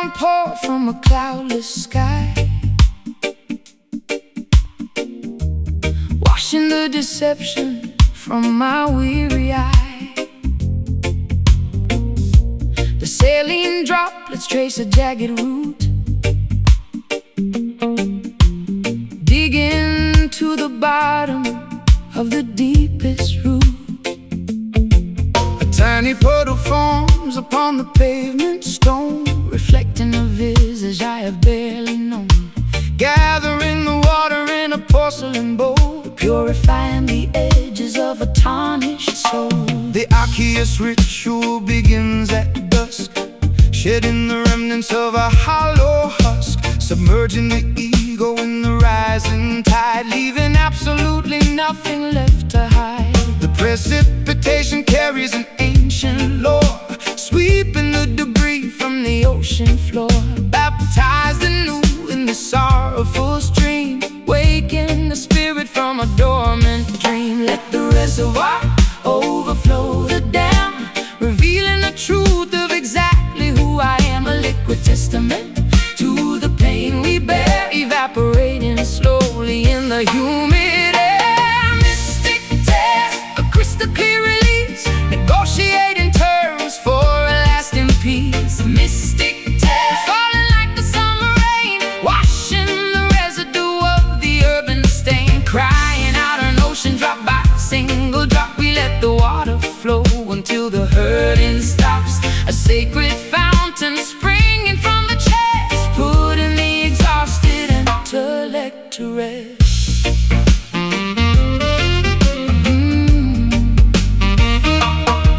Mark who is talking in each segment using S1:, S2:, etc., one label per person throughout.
S1: downpour from a cloudless sky, washing the deception from my weary eye. The saline droplets trace a jagged route, digging to the bottom of the deepest root. A tiny puddle forms upon the pavement stone, reflecting a visage I have barely known. Gathering the water in a porcelain bowl, purifying the edges of a tarnished soul. The Arceus ritual begins at dusk, shedding the remnants of a hollow husk, submerging the ego in the rising tide, leaving absolutely nothing left to hide. The precipitation carries an ancient lore, sweeping the debris from the ocean floor. Baptized anew in the sorrowful stream, waking the spirit from a dormant dream. Let the reservoir overflow the dam, revealing the truth of exactly who I am. A liquid testament to the pain we bear, evaporating slowly in the humid air. Mystic tears, a crystal clear release, negotiating terms for a lasting peace. Mystic tears, falling like the summer rain, washing the residue of the urban stain. Crying out an ocean drop by single drop, we let the water flow until the hurting stops. A sacred fountain springing from the chest, putting the exhausted intellect to rest.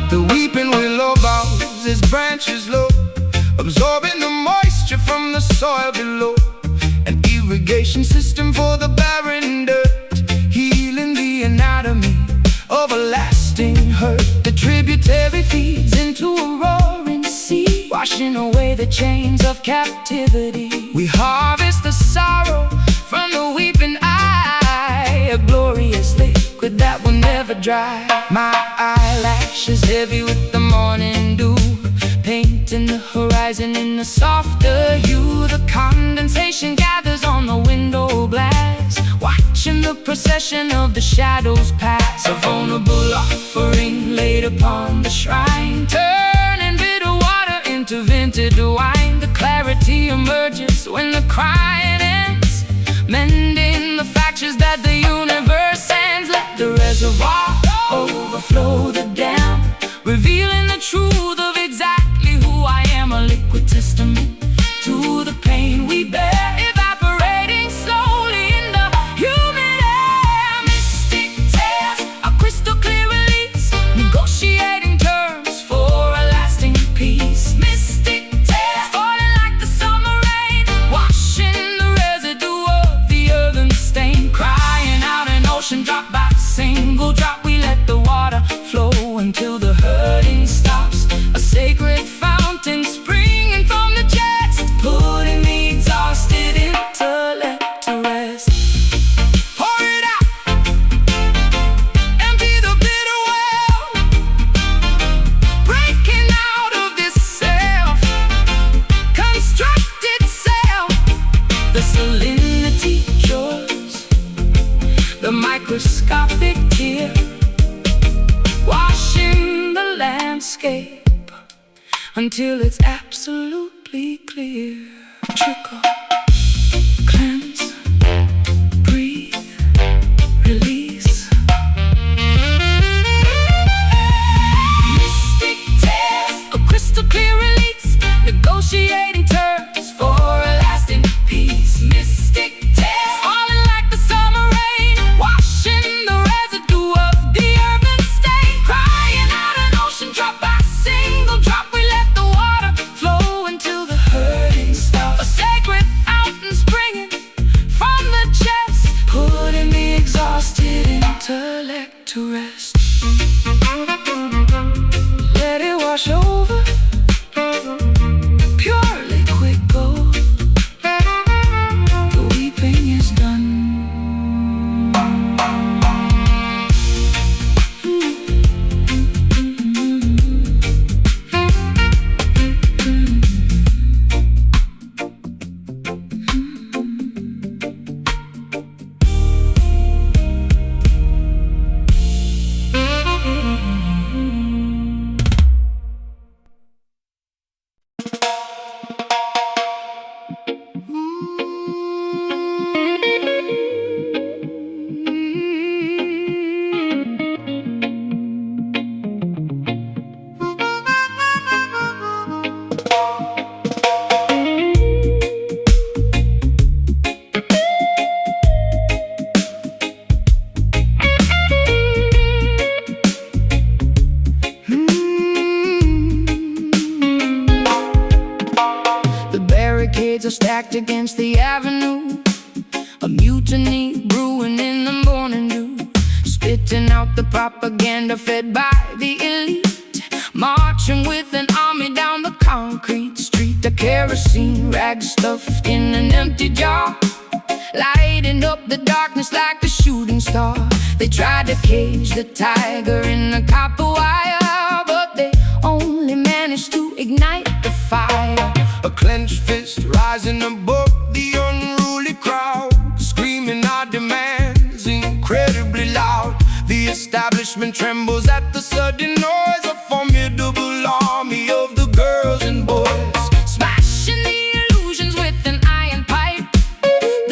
S1: The weeping willow bows its branches low, absorbing the moisture from the soil below. An irrigation system for the barren dirt, healing the anatomy of a lasting hurt. The tributary feeds into a roaring sea, washing away the chains of captivity. We harvest the sorrow from the weeping eye, a glorious liquid that will never dry. My eyelashes heavy with the morning dew, painting the horizon in a softer hue. The condensation gathers on the window glass, watching the procession of the shadows pass. A vulnerable offering laid upon the shrine, turning bitter water into vintage wine. The clarity emerges when the crying ends, mending the fractures that the universe sends. Let the reservoir overflow the dam, revealing the truth of exactly who I am. A liquid testament to the pain we bear, evaporating slowly in the humid air. Mystic tears, a crystal clear release, negotiating terms for a lasting peace. Mystic tears, falling like the summer rain, washing the residue of the earthen stain. Crying out an ocean drop by single drop, we let the water flow until the hurting stops. A sacred fountain springing from the chest, putting the exhausted intellect to rest. Pour it out, empty the bitter well, breaking out of this self-constructed self. The salinity shows the microscopic tear, washing the landscape until it's absolutely clear. Trickle, cleanse, breathe, release. Mystic tears, a crystal clear release, negotiating terms for a lasting peace. Mystic tears, falling like the summer rain, washing the residue of the urban stain. Crying out an ocean drop by single drop, we let the water flow until the hurting stops. A sacred fountain springing from the chest, putting the exhausted intellect to rest. Let it wash over, pure barricades are stacked against the avenue. A mutiny brewing in the morning dew, spitting out the propaganda fed by the elite, marching with an army down the concrete street. A kerosene rag stuffed in an empty jar, lighting up the darkness like a shooting star. They tried to cage the tiger in the copper wire, but they only managed to ignite the fire.
S2: A clenched fist rising above the unruly crowd, screaming our demands incredibly loud. The establishment trembles at the sudden noise, a formidable army of the girls and boys,
S1: smashing the illusions with an iron pipe.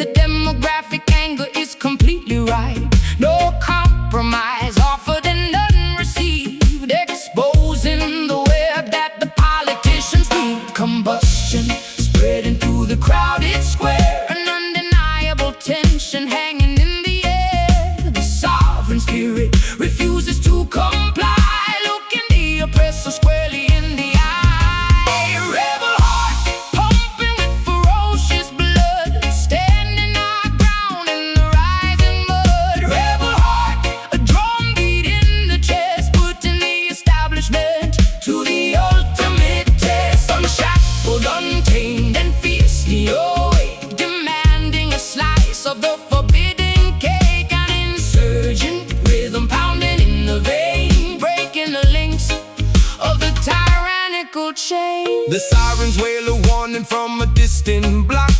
S1: The demographic anger is completely right. No compromise offered and none received, exposing the web that the politicians need. Combustion spreading through the crowded square, an undeniable tension hanging in the air. The sovereign spirit refuses to comply, looking the oppressor squarely in the eye. Rebel heart pumping with ferocious blood, standing our ground in the rising mud. Rebel heart, a drum beat in the chest, putting the establishment to the ultimate test. Unshackled, untamed, and fiercely awake, demanding a slice of the forbidden cake. An insurgent rhythm pounding in the vein, breaking the links of the tyrannical chain.
S2: The sirens wail a warning from a distant block,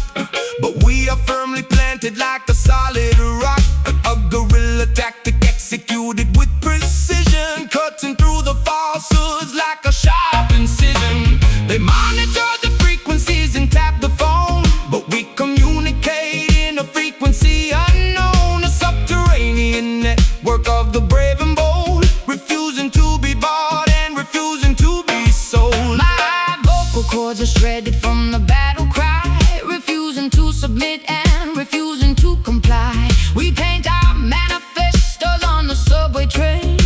S2: but we are firmly planted like a solid rock. A guerrilla tactic executed with precision, cutting through the falsehoods like a sharp incision. They monitor the frequencies and tap the phone, but we communicate in a frequency unknown. A subterranean network of the brave and bold, refusing to be bought and refusing to be sold.
S1: My vocal cords are shredded from the battle cry, refusing to submit and refusing to comply. We paint our manifestos on the subway train,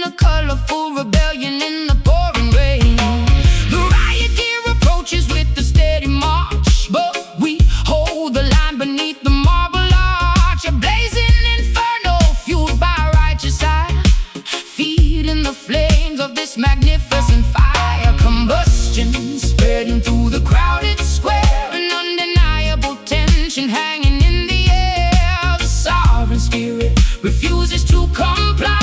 S1: a colorful rebellion in the pouring rain. The riot gear approaches with a steady march, but we hold the line beneath the marble arch. A blazing inferno fueled by righteous eye, feeding the flames of this magnificent fire. Combustion spreading through the crowded square, an undeniable tension hanging in the air. The sovereign spirit refuses to comply,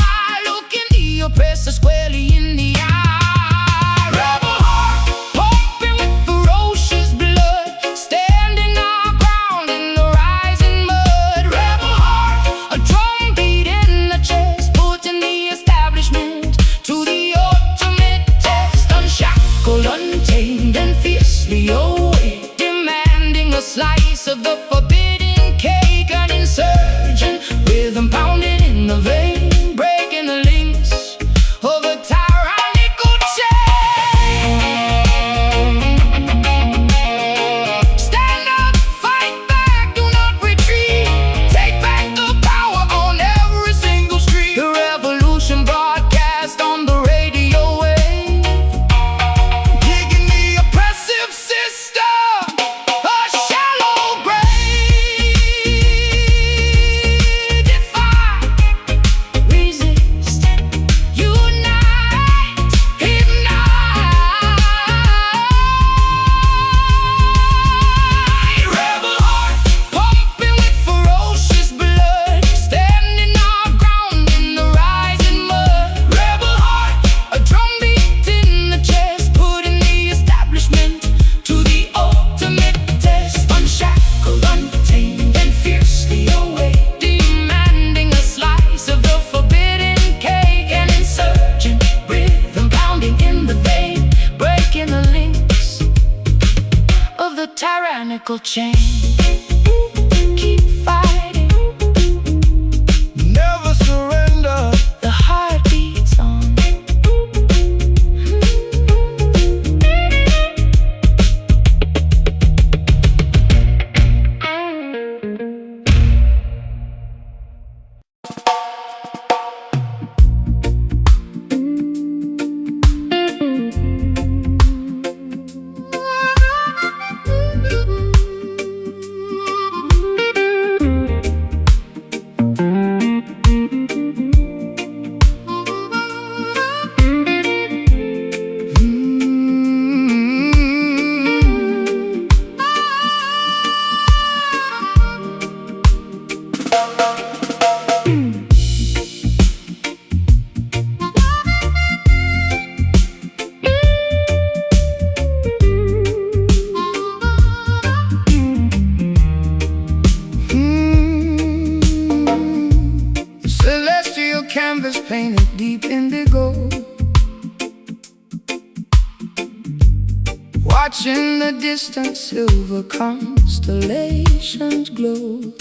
S1: looking the oppressor squarely in the eye. Rebel heart pumping with ferocious blood, standing our ground in the rising mud. Rebel heart, a drum beat in the chest, putting the establishment to the ultimate test. Unshackled, untamed, and fiercely awake, demanding a slice of the forbidden cake. An insurgent rhythm pounding in the vein, breaking the links of a tyrannical chain. Stand up, fight back, do not retreat. Take back the power on every single street. The revolution broadcast on the radio wave, digging the oppressive system a shallow grave. Defy, resist, unite, ignite. Rebel heart pumping with ferocious blood, standing our ground in the rising mud. Rebel heart, a drum beat in the chest, putting the establishment to the ultimate test. Unshackled, untamed, and fiercely awake, demanding a slice of the forbidden cake. An insurgent rhythm pounding in the vein, breaking the links of the tyrannical chain. Keep fighting,
S2: Never surrender.
S1: the heart beats on. In the distant silver constellations glow,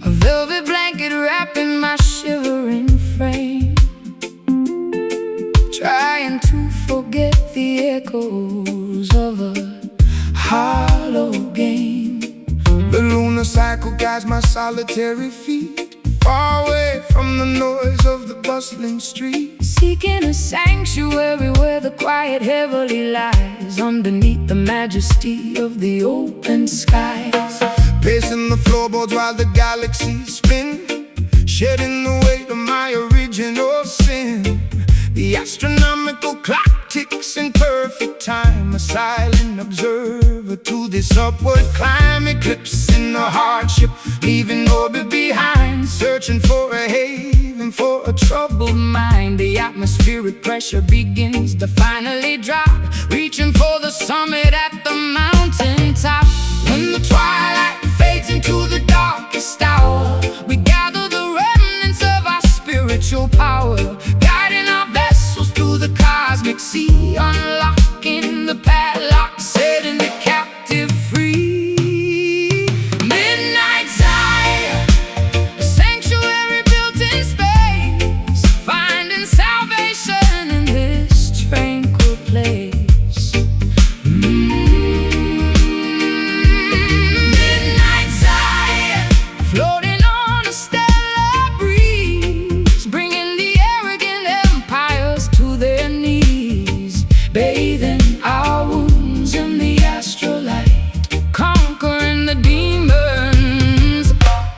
S1: a velvet blanket wrapping my shivering frame, trying to forget the echoes of a hollow game.
S2: The lunar cycle guides my solitary feet, far away from the noise of the bustling street,
S1: seeking a sanctuary where the quiet heavily lies underneath the majesty of the open skies.
S2: pacing the floorboards while the galaxies spin, shedding the weight of my original sin. The astronomical clock ticks in perfect time, a silent observer to this upward climb, eclipsing the hardship, leaving orbit behind, searching for a haven for a troubled mind.
S1: The atmospheric pressure begins to finally drop, reaching for the summit at the mountaintop.
S2: When the twilight fades into the darkest hour,
S1: we gather the remnants of our spiritual power, guiding our vessels through the cosmic sea, unlocking the padlock, setting the captive free. Midnight Zion, a sanctuary built in space, finding salvation in this tranquil place. Midnight Zion, floating on a stellar breeze, bringing the arrogant empires to their knees, bathing our wounds in the astrolight, conquering the demons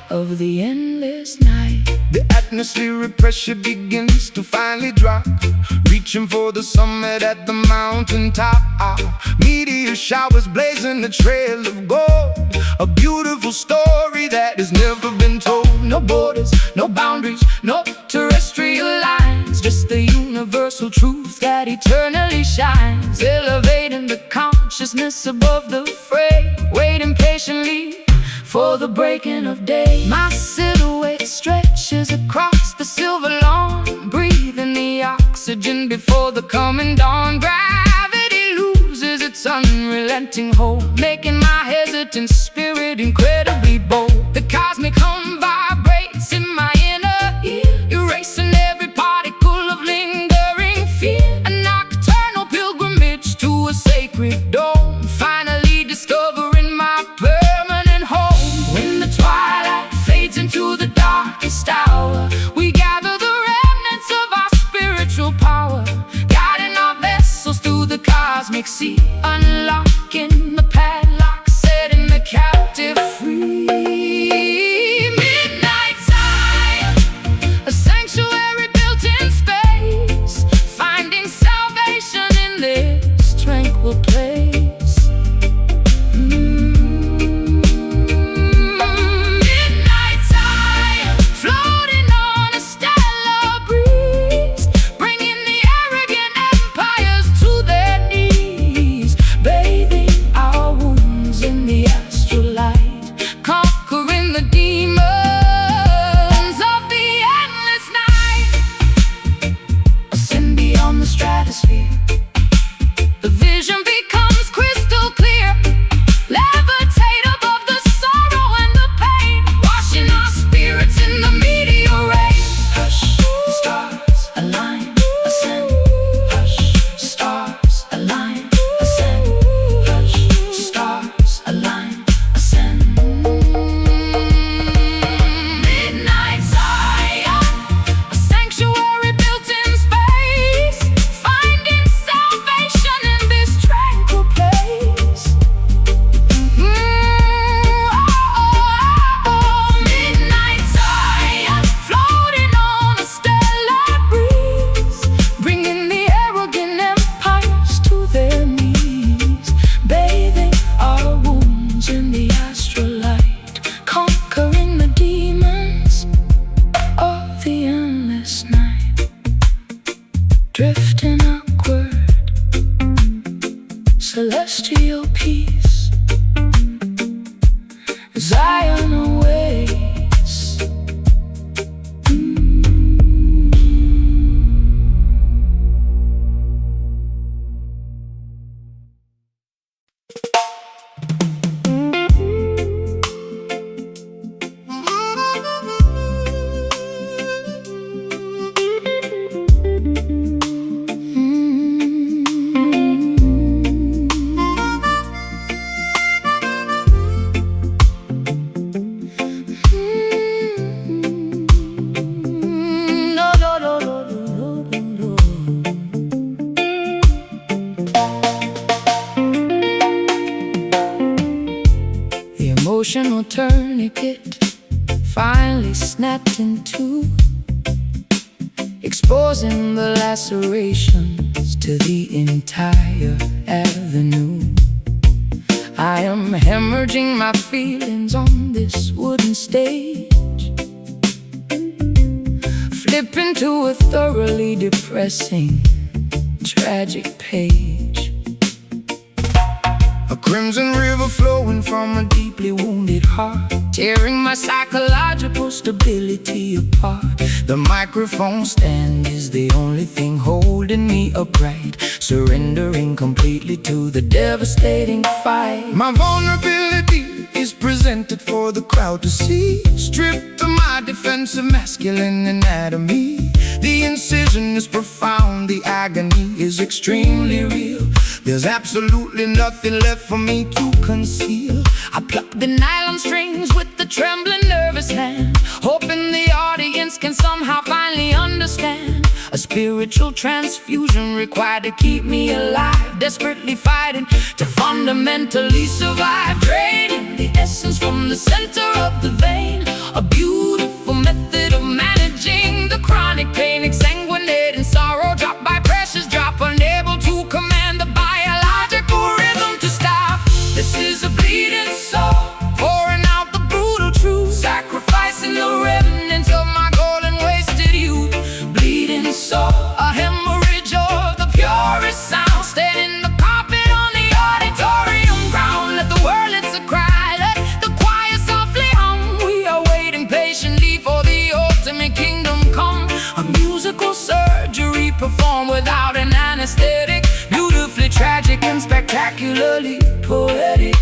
S1: of the endless night.
S2: the atmospheric pressure begins to finally drop, reaching for the summit at the mountaintop. Meteor showers blazing a trail of gold, a beautiful story that has never been told.
S1: No borders, no boundaries, no terrestrial lines, just the universal truth that eternally shines, elevating the consciousness above the fray, waiting patiently for the breaking of day. My silhouette stretches across the silver lawn, breathing the oxygen before the coming dawn. Gravity loses its unrelenting hold, making my hesitant spirit incredibly bold. The cosmic hum vibrates in my inner ear, erasing every particle of lingering fear. A nocturnal pilgrimage to a sacred dome, finally discovering my permanent home. When the twilight fades into the darkest hour, we gather the remnants of our spiritual power, guiding our vessels through the cosmic sea, unlocking the padlock, setting the captive free. Midnight Zion, a sanctuary built in space, finding salvation in this tranquil place. Midnight Zion, floating on a stellar breeze, bringing the arrogant empires to their knees, bathing our wounds in the astrolight, conquering the demons of the endless night. Ascend beyond the stratosphere, the vision becomes crystal clear, levitate above the sorrow and the pain, washing our spirits in the meteor rain. Hush, stars align, ascend. Hush, stars align, ascend. Hush, stars align, ascend. Midnight Zion, a sanctuary built in space, finding salvation in this tranquil place. Midnight Zion, floating on a stellar breeze, bringing the arrogant empires to their knees, bathing our wounds in the astrolight, conquering the demons of the endless night, drifting upward, celestial peace, Zion awaits. emotional tourniquet finally snapped in two, exposing the lacerations to the entire avenue. I am hemorrhaging my feelings on this wooden stage, flipping to a thoroughly depressing, tragic page. A crimson river flowing from a deeply wounded heart, tearing my psychological stability apart. The microphone stand is the only thing holding me upright, surrendering completely to the devastating fight. My vulnerability is presented for the crowd to see, stripped of my defensive masculine anatomy. The incision is profound, the agony is extremely real. There's absolutely nothing left for me to conceal. I pluck the nylon strings with the trembling, nervous hand, hoping the audience can somehow finally understand. A spiritual transfusion required to keep me alive, desperately fighting to fundamentally survive. Draining the essence from the center of the vein, a beautiful method of managing the chronic pain, exsanguinating sorrow, drop by precious drop, unable to command the biological rhythm to stop. This is a bleeding soul, pouring out the brutal truth, sacrificing the remnants of my golden wasted youth. Bleeding soul, a hemorrhage of the purest sound, staining the carpet on the auditorium ground. Let the wordlets cry, let the choir softly hum. We are waiting patiently for the ultimate kingdom come. A musical surgery performed without an anesthetic, beautifully tragic and spectacularly poetic.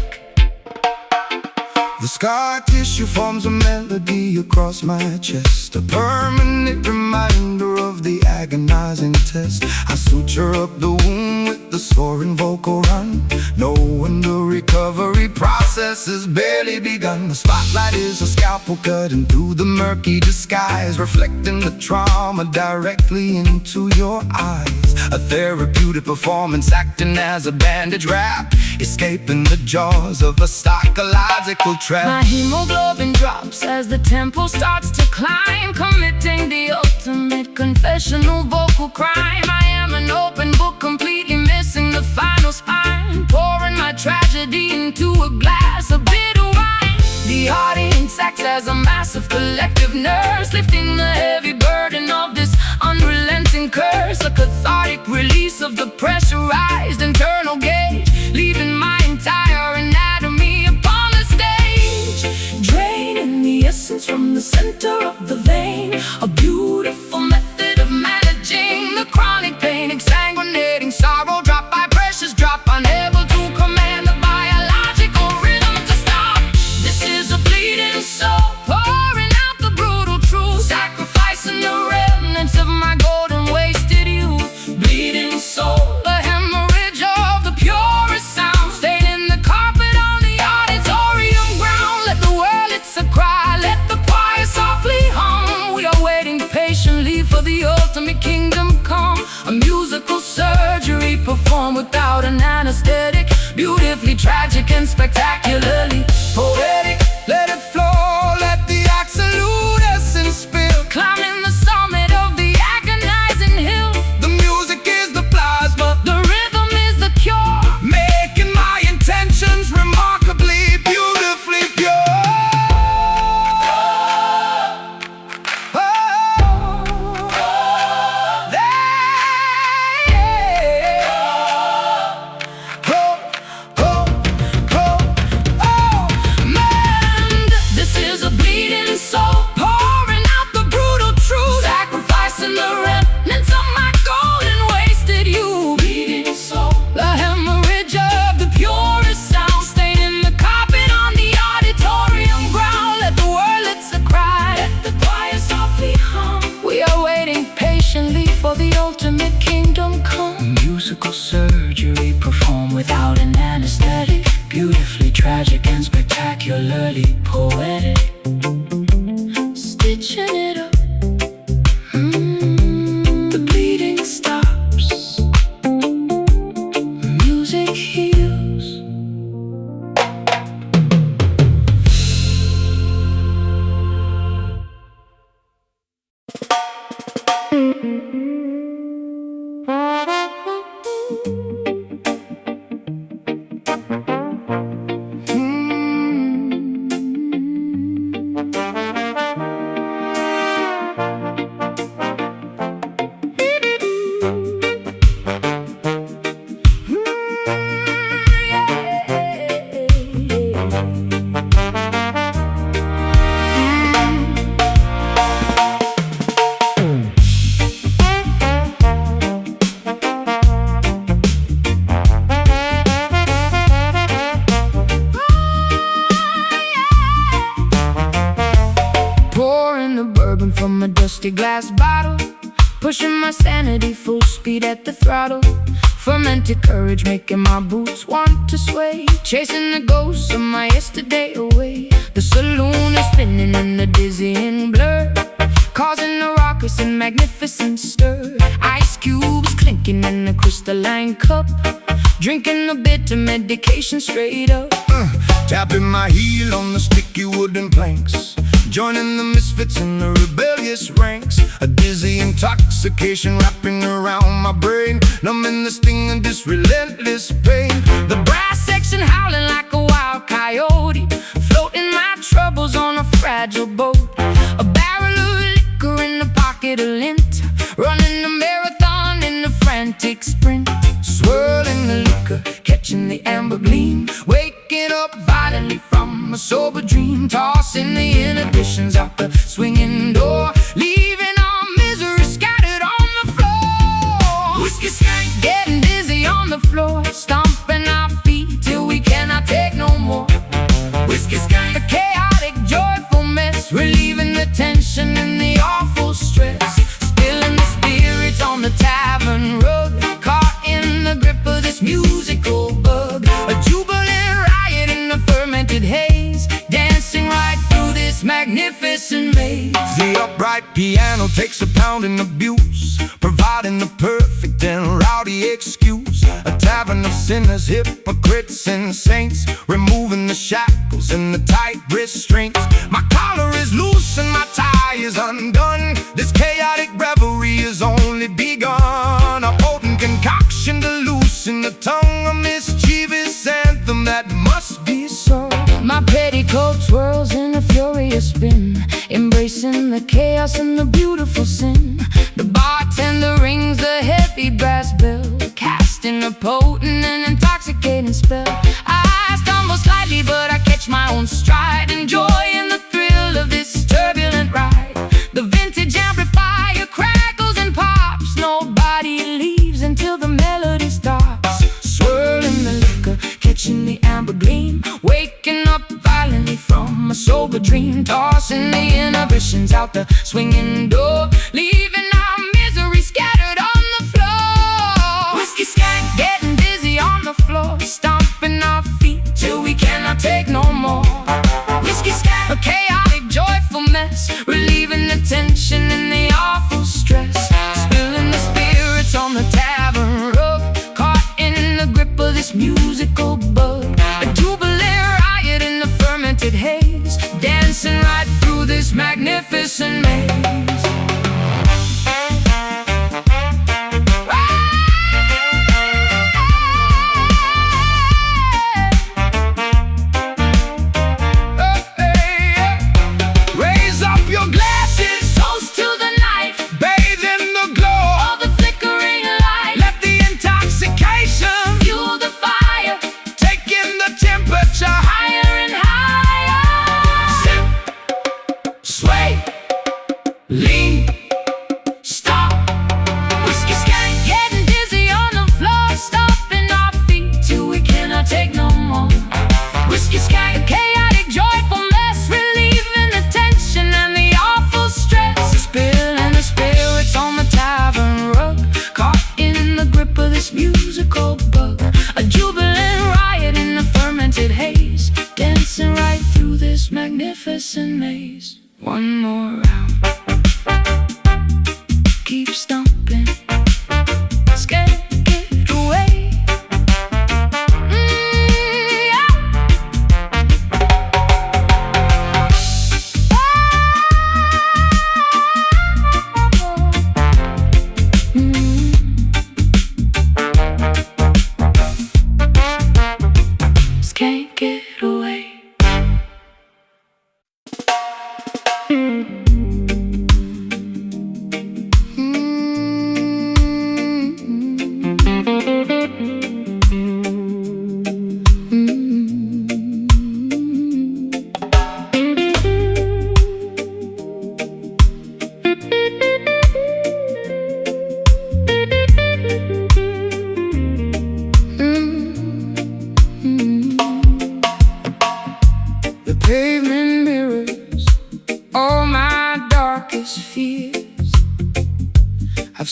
S1: The scar tissue forms a melody across my chest, a permanent reminder of the agonizing test. I suture up the wound with the soaring vocal run, knowing the recovery process has barely begun. The spotlight is a scalpel cutting through the murky disguise, reflecting the trauma directly into your eyes. A therapeutic performance acting as a bandage wrap, escaping the jaws of a psychological trap. My hemoglobin drops as the tempo starts to climb, committing the ultimate confessional vocal crime. I am an open book, completely missing the final spine, pouring my tragedy into a glass of bitter wine. The audience acts as a massive collective nurse, lifting the heavy burden of this unrelenting curse. A cathartic release of the pressurized internal gauge, leaving my entire anatomy upon the stage. Draining the essence from the center of the vein, a beautiful method of managing the chronic pain, exsanguinating sorrow, drop by precious drop, unable to command the biological rhythm to stop. This is a bleeding soul, pouring out the brutal truth, sacrificing the remnants of my golden wasted youth. Bleeding soul, a hemorrhage of the purest sound, staining the carpet on the auditorium ground. Let the world it's a cry, let the choir softly hum. We are waiting patiently for the ultimate kingdom come. A musical surgery performed without an anesthetic, beautifully tragic and spectacularly poetic. Let it flow, let the absolute essence spill, climbing the summit of the agonizing hill. The music is the plasma, the rhythm is the cure, making my intentions remarkably, beautifully pure. This is a bleeding soul, pouring out the brutal truth, sacrificing the remnants of my golden wasted youth. Bleeding soul, the hemorrhage of the purest sound, staining the carpet on the auditorium ground. Let the wordlets cry, let the choir softly hum. We are waiting patiently for the ultimate kingdom come. Musical surgery performed without an anesthetic, beautifully tragic and spectacularly poetic. Stitching it up, the bleeding stops, music heals. Pouring the bourbon from a dusty glass bottle, pushing my sanity full speed at the throttle. Fermented courage making my boots want to sway, chasing the ghosts of my yesterday away. The saloon is spinning in the dizzying blur, causing a raucous and magnificent stir. Ice cubes clinking in a crystalline cup, drinking the bitter medication straight up.
S2: Tapping my heel on the sticky wooden planks, joining the misfits in the rebellious ranks. A dizzy intoxication wrapping around my brain, numbing the sting of this relentless pain.
S1: The brass section howling like a wild coyote, floating my troubles on a fragile boat. A barrel of liquor in the pocket of lint, running a marathon in a frantic sprint.
S2: Swirling the liquor,
S1: Catching the amber gleam,
S2: waking up violently from
S1: a sober dream, tossing the inhibitions out the swinging door, leaving our misery scattered on the floor.
S2: whiskey skank.
S1: Getting dizzy on the floor, stomping our feet till we cannot take no more.
S2: Whiskey skank.
S1: A chaotic, joyful mess, relieving the tension and the awful stress. Spilling the spirits on the tavern rug, caught in the grip of this musical bug. A jubilant riot in the fermented haze, dancing right through this magnificent maze.
S2: The upright piano takes a pounding abuse, providing the perfect and rowdy excuse. A tavern of sinners, hypocrites and saints, removing the shackles and the tight restraints. My collar is loose and my tie is undone. This chaotic revelry is only begun. A potent concoction to loosen the tongue, a mischievous anthem that must be sung.
S1: My petticoat swirls in a furious spin, embracing the chaos and the beautiful sin. The bartender rings the heavy brass bell, casting a potent and intoxicating spell. I stumble slightly, but I catch my own stride, enjoying the thrill of this turbulent ride. The vintage amplifier crackles and pops, nobody leaves until the melody stops. Swirling the liquor, catching the amber gleam, waking up violently from a sober dream, tossing the inhibitions out the swinging door, leaving our misery scattered on the floor.
S2: Whiskey skank.
S1: Getting dizzy on the floor, stomping our feet till we cannot take no more.
S2: Whiskey skank.
S1: A chaotic, joyful mess, relieving the tension and the awful stress. Spilling the spirits on the tavern rug, caught in the grip of this musical bug. A jubilant riot in the fermented haze, dancing right through this magnificent maze.
S2: Raise up your glasses,
S1: Toast to the night,
S2: bathe in the glow.
S1: all the flickering light,
S2: Let the intoxication
S1: fuel the fire,
S2: take in the temperature.
S1: higher and higher.
S2: Sip, sway, lean,
S1: Stop.
S2: whiskey skank.
S1: Getting dizzy on the floor, stomping our feet till we cannot take no more.
S2: Whiskey
S1: A
S2: skank.
S1: chaotic, joyful mess, relieving the tension and the awful stress. Spilling the spirits on the tavern rug, caught in the grip of this musical bug. A jubilant riot in the fermented haze, dancing right through this magnificent maze. One more round, keep stomping, scared, get away. Yeah. Just can't get away.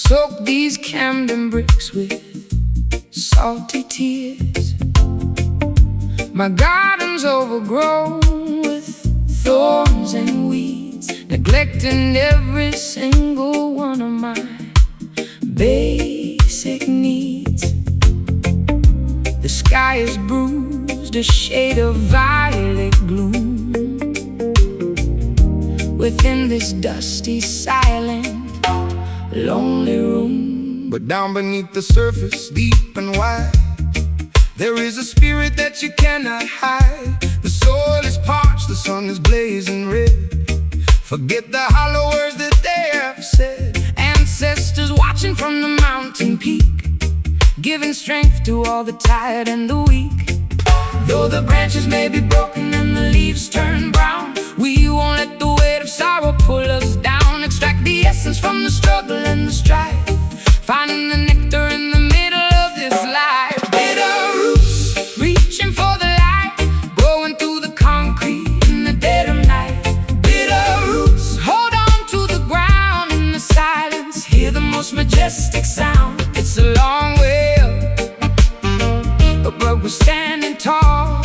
S1: soak these Camden bricks with salty tears. My garden's overgrown with thorns and weeds, neglecting every single one of my basic needs. The sky is bruised, a shade of violet gloom within this dusty, silent, lonely room.
S2: But down beneath the surface, deep and wide, there is a spirit that you cannot hide. The soil is parched, the sun is blazing red. Forget the hollow words that they have said.
S1: Ancestors watching from the mountain peak, giving strength to all the tired and the weak. Though the branches may be broken and the leaves turn brown, we won't let the weight of sorrow pull us down. Extract the essence from the struggle and the strife, finding the nectar in the middle of this life. Bitter roots, reaching for the light, growing through the concrete in the dead of night. Bitter roots, hold on to the ground in the silence, hear the most majestic sound. It's a long way up, but we're standing tall,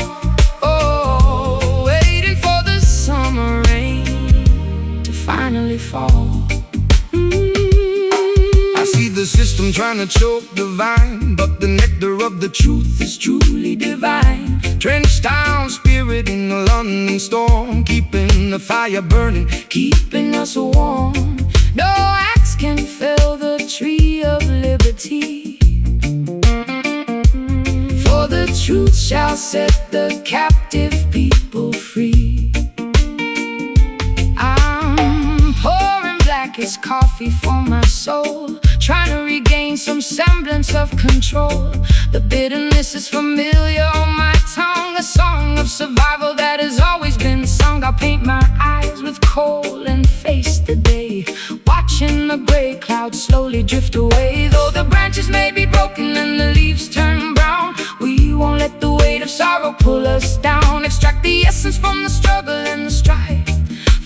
S1: oh, waiting for the summer rain to finally fall.
S2: I see the system trying to choke the vine, but the nectar of the truth is truly divine. Drenched down spirit in a London storm, keeping the fire burning,
S1: keeping us warm. No axe can fell the tree of liberty, for the truth shall set the captive people free. I'm pouring blackest coffee for my soul, trying to regain some semblance of control. The bitterness is familiar on my tongue, a song of survival that has always been sung. I'll paint my eyes with coal and face the day, watching the gray clouds slowly drift away. Though the branches may be broken and the leaves turn brown, we won't let the weight of sorrow pull us down. Extract the essence from the struggle and the strife,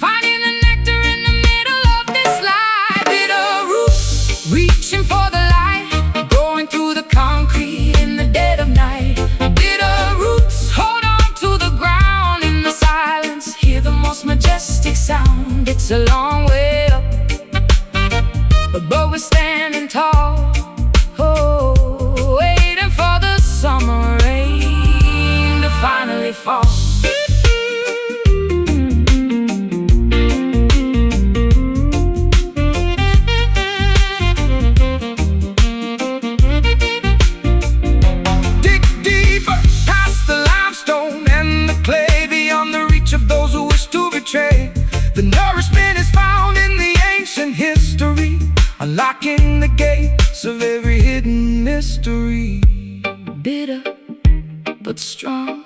S1: finding the nectar in the middle of this life. Bitter roots, reaching for the light, growing through the concrete in the dead of night. Bitter roots, hold on to the ground in the silence, hear the most majestic sound. It's a long way up, but we're standing tall, oh, waiting for the summer rain to finally fall.
S2: dig deeper past the limestone and the clay, beyond the reach of those who wish to betray. The nourishment is found in the ancient history, unlocking the gates of every hidden mystery.
S1: Bitter but strong,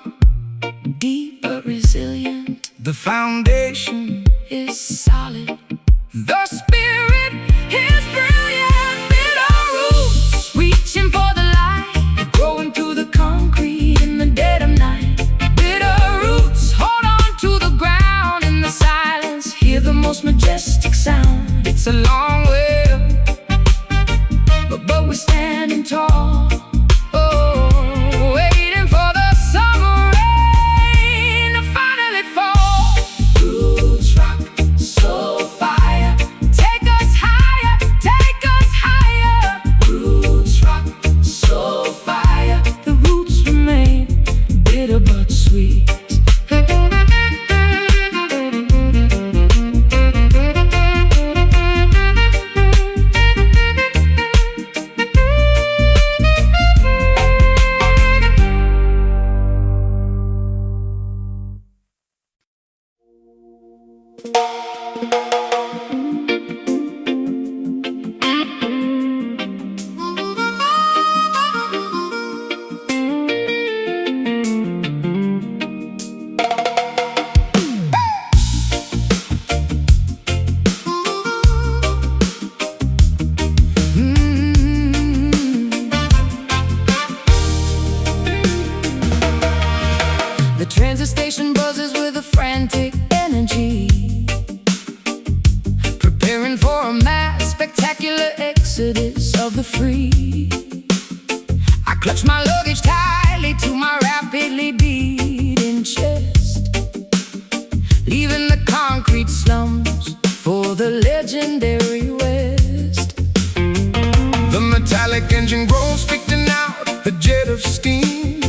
S1: deep but resilient,
S2: The foundation
S1: is solid, the spirit is brilliant. Bitter roots, reaching for the light, growing through the concrete in the dead of night. Bitter roots, hold on to the ground in the silence, hear the most majestic sound. It's a long way up, but we're standing tall, oh, waiting for the summer rain to finally fall. Roots rock, Soulfire, take us higher, take us higher. Roots rock, Soulfire, the roots remain bitter but sweet. The transit station buzzes with a frantic energy, preparing for a mass spectacular exodus. exodus of the free. I clutch my luggage tightly to my rapidly beating chest, leaving the concrete slums for the legendary West.
S2: The metallic engine groans, spitting out a jet of steam,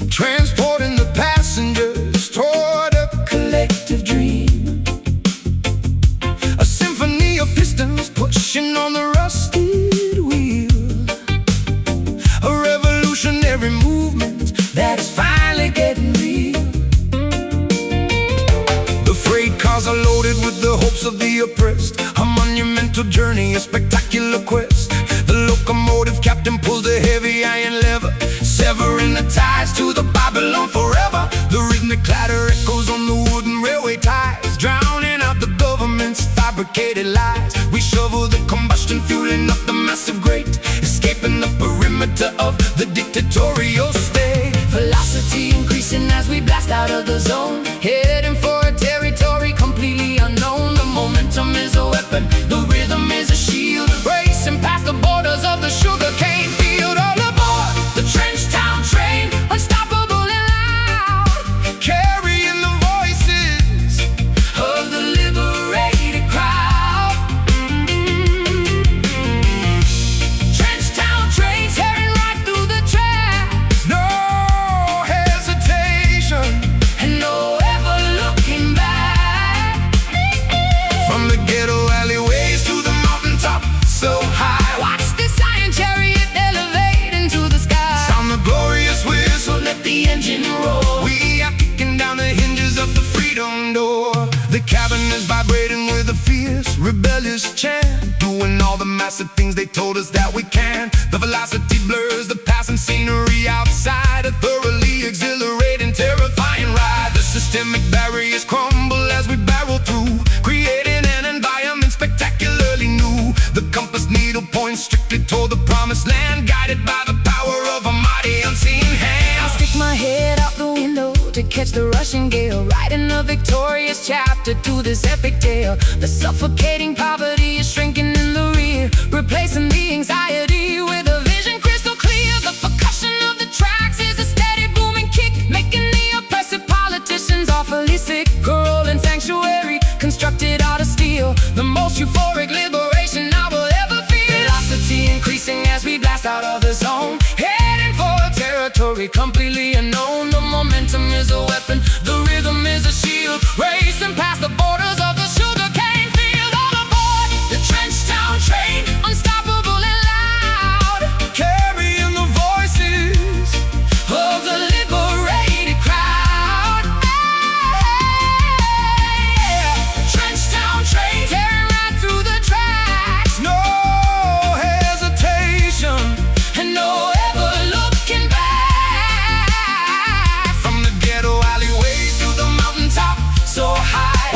S2: transporting the passengers toward a collective dream. A symphony of pistons pushing on the rusted wheel, a revolutionary movement that's finally getting real. The freight cars are loaded with the hopes of the oppressed, a monumental journey, a spectacular quest. The locomotive captain pulls the heavy iron lever, severing the ties to the Babylon forever. The rhythmic clatter echoes on the wooden railway ties, drowning out the government's fabricated lies. We shovel the combustion, fueling up the massive grate, escaping the perimeter of the dictatorial state.
S1: Velocity increasing as we blast out of the zone, heading for a territory completely unknown. The momentum is a weapon, the rhythm is a shield, racing past the borders of the sugarcane field. All aboard the trench town train, unstoppable and loud,
S2: Carrying the voices
S1: of the liberated crowd. Trench town train tearing right through the tracks,
S2: no hesitation,
S1: and no ever looking back.
S2: from the ghetto alleyways to the mountaintop so high.
S1: Watch this iron chariot elevate into the sky.
S2: Sound the glorious whistle,
S1: Let the engine roar.
S2: we are kicking down the hinges of the freedom door. The cabin is vibrating with a fierce, rebellious chant, doing all the massive things they told us that we can. The velocity blurs the passing scenery outside, a thoroughly exhilarating, terrifying ride. The systemic barriers crumble as we barrel through, creating an environment spectacularly new. The compass needle points strictly toward the promised land, guided by the power of a mighty unseen hand.
S1: I'll stick my head out the window to catch the rushing gale, writing a victorious chapter to this epic tale. The suffocating poverty is shrinking in the rear, replacing the anxiety with a vision crystal clear. The percussion of the tracks is a steady booming kick, making the oppressive politicians awfully sick. A rolling sanctuary constructed out of steel, the most euphoric liberation I will ever feel. Velocity increasing as we blast out of the zone, heading for a territory completely unknown. The momentum is a weapon, the rhythm is a shield, racing past the borders of the sugarcane field. All aboard the trench town train, unstoppable and loud,
S2: Carrying the voices
S1: of the liberated crowd. Trench town train tearing right through the tracks,
S2: no hesitation,
S1: and no ever looking back.
S2: from the ghetto alleyways to the mountaintop so high.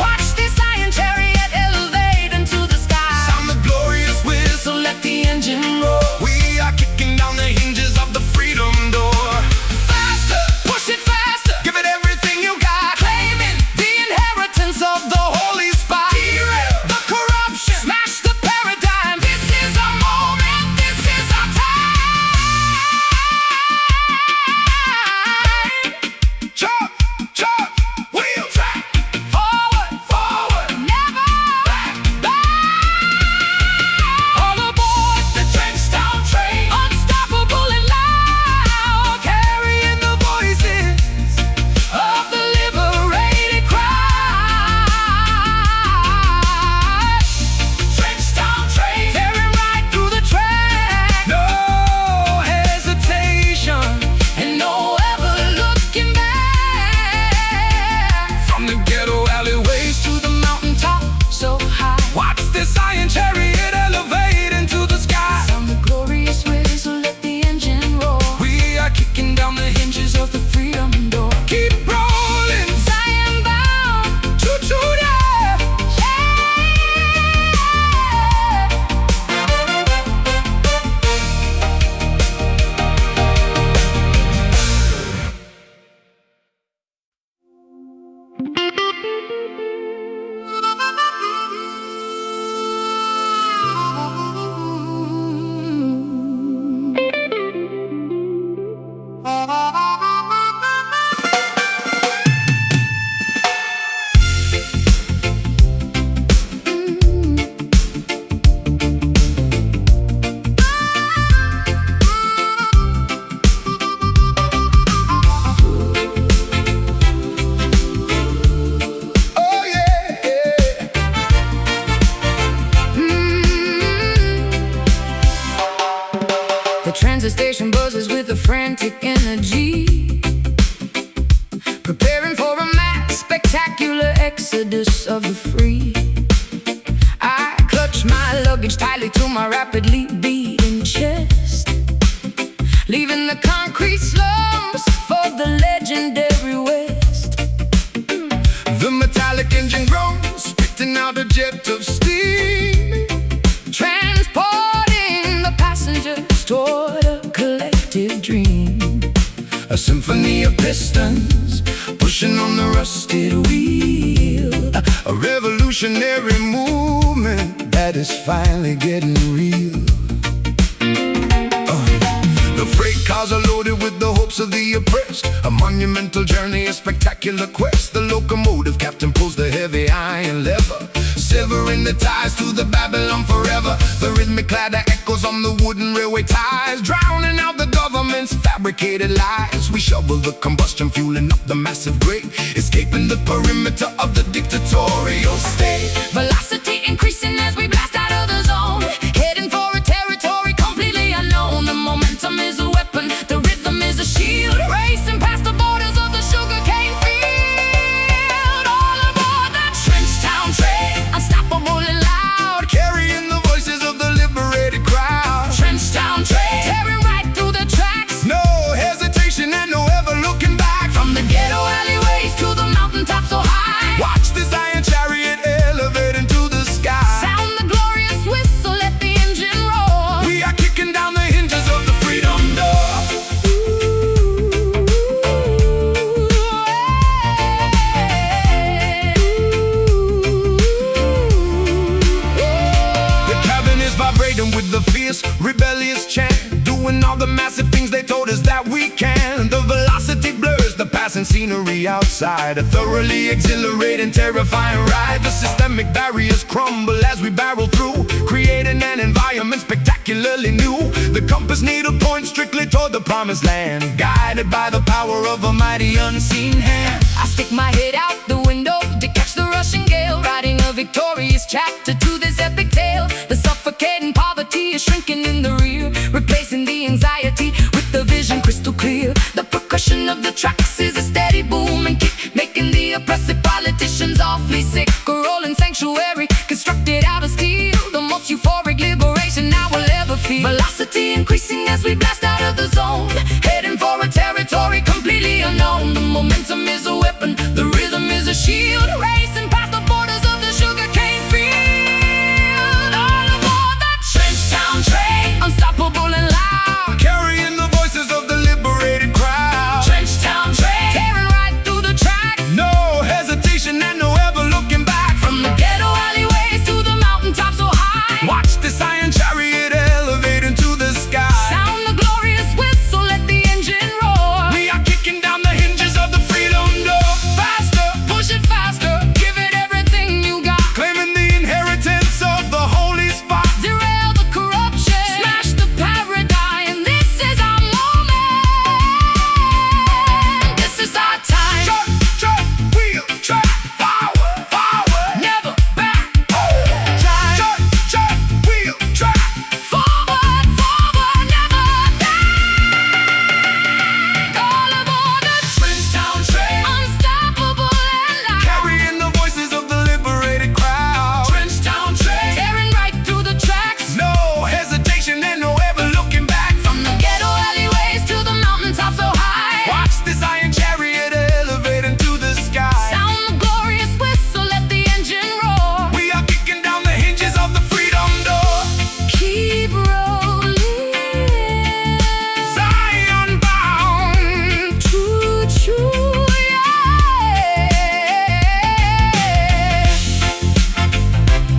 S1: refugee, preparing for a mass spectacular exodus of the free. I clutch my luggage tightly to my rapidly beating chest, leaving the concrete slums for the legendary West.
S2: The metallic engine groans, spitting out a jet of steam,
S1: transporting the passengers toward a collective dream.
S2: a symphony of pistons pushing on the rusted wheel, a revolutionary movement that is finally getting real. The freight cars are loaded with the hopes of the oppressed, a monumental journey, a spectacular quest. The locomotive captain pulls the heavy iron lever, severing the ties to the Babylon forever. The rhythmic clatter echoes on the wooden railway ties, drowning out the government's fabricated lies. We shovel the combustion, fueling up the massive grate, escaping the perimeter of the dictatorial state.
S1: Velocity increasing as we blast out of the zone, heading for a territory completely unknown. The momentum is a weapon, the rhythm is a shield, racing past the borders of the sugarcane field. All aboard the Trenchtown train, unstoppable and loud,
S2: Carrying the voices of the liberated crowd.
S1: Trenchtown train, tearing right through the tracks.
S2: No hesitation and no ever looking back.
S1: From the ghetto alleyways to the mountaintops so high,
S2: Watch this iron chariot elevate into the sky.
S1: sound the glorious whistle, let the engine roar.
S2: We are kicking down the hinges of the freedom door. The cabin is vibrating with the fierce, rebellious chant, doing all the massive things they told us that we can. The velocity blurs the passing scenery outside, a thoroughly exhilarating, terrifying ride. The systemic barriers crumble as we barrel through, creating an environment spectacularly new. The compass needle points strictly toward the promised land, guided by the power of a mighty unseen hand.
S1: I stick my head out the window to catch the rushing gale, writing a victorious chapter to this epic tale. The suffocating poverty is shrinking in the rear, replacing the anxiety with the vision crystal clear. The percussion of the tracks is a steady boom and kick, making the oppressive politicians awfully sick. A rolling sanctuary constructed out of steel, the most euphoric liberation I will ever feel. Velocity increasing as we blast out of the zone, heading for a territory completely unknown. The momentum is a weapon, the rhythm is a shield, racing past the borders of the sugarcane field. All aboard the Trenchtown train, unstoppable and loud,
S2: Carrying the voices of the liberated crowd.
S1: Trenchtown train, tearing right through the tracks.
S2: No hesitation and no ever looking back.
S1: From the ghetto alleyways to the mountaintops so high,
S2: Watch this iron chariot elevate into the sky.
S1: sound the glorious whistle, let the engine roar.
S2: We are kicking down the hinges of the freedom door. Faster,
S1: Push it faster, give it everything you got.
S2: claiming the inheritance of the holy spot.
S1: Derail the corruption, smash the paradigm. This is our moment. This is our time.
S2: Truck, truck, wheel, truck, forward, forward.
S1: Never back.
S2: Truck, truck, wheel, truck.
S1: Forward, forward, never back. All aboard the
S2: Trenchtown train,
S1: unstoppable and loud.
S2: carrying the voices of the liberated crowd. Trenchtown train,
S1: Tearing right through the tracks.
S2: no hesitation and no ever looking back.
S1: From the ghetto alleyways to the mountaintops so high,
S2: Watch this iron chariot elevate into the sky.
S1: sound the glorious whistle, let the engine roar.
S2: We are kicking down the hinges of the freedom door.
S1: Keep rolling,
S2: Zion bound.
S1: choo choo, yeah.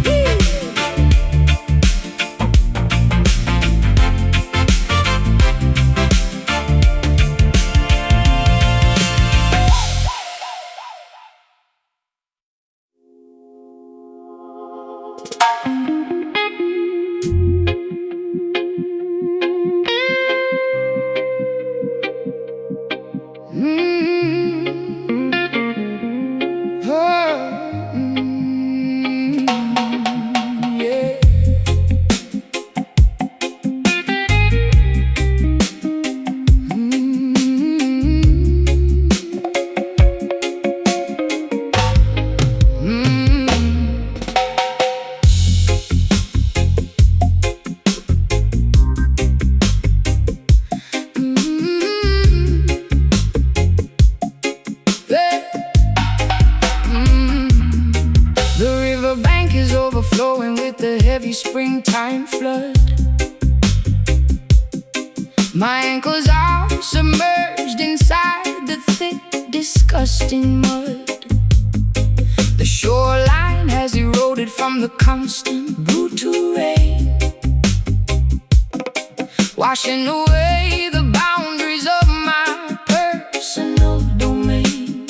S1: Woo. Yeah. springtime flood. My ankles are submerged inside the thick, disgusting mud. The shoreline has eroded from the constant, brutal rain, washing away the boundaries of my personal domain.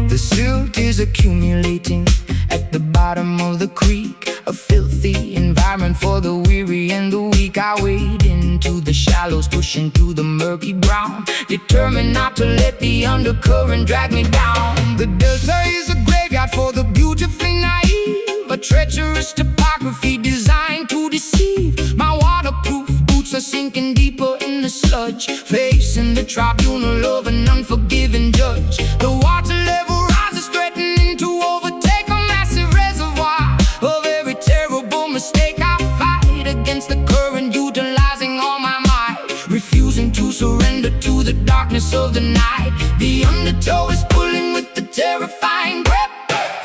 S1: The silt is accumulating at the bottom of the creek, a filthy environment for the weary and the weak. I wade into the shallows, pushing through the murky brown, determined not to let the undercurrent drag me down. The delta is a graveyard for the beautifully naive, a treacherous topography designed to deceive. My waterproof boots are sinking deeper in the sludge, facing the tribunal of an unforgiving judge. The water level rises, threatening to overtake a massive reservoir of every terrible mistake. I fight against the current, utilizing all my might, refusing to surrender to the darkness of the night. The undertow is pulling with the terrifying grip,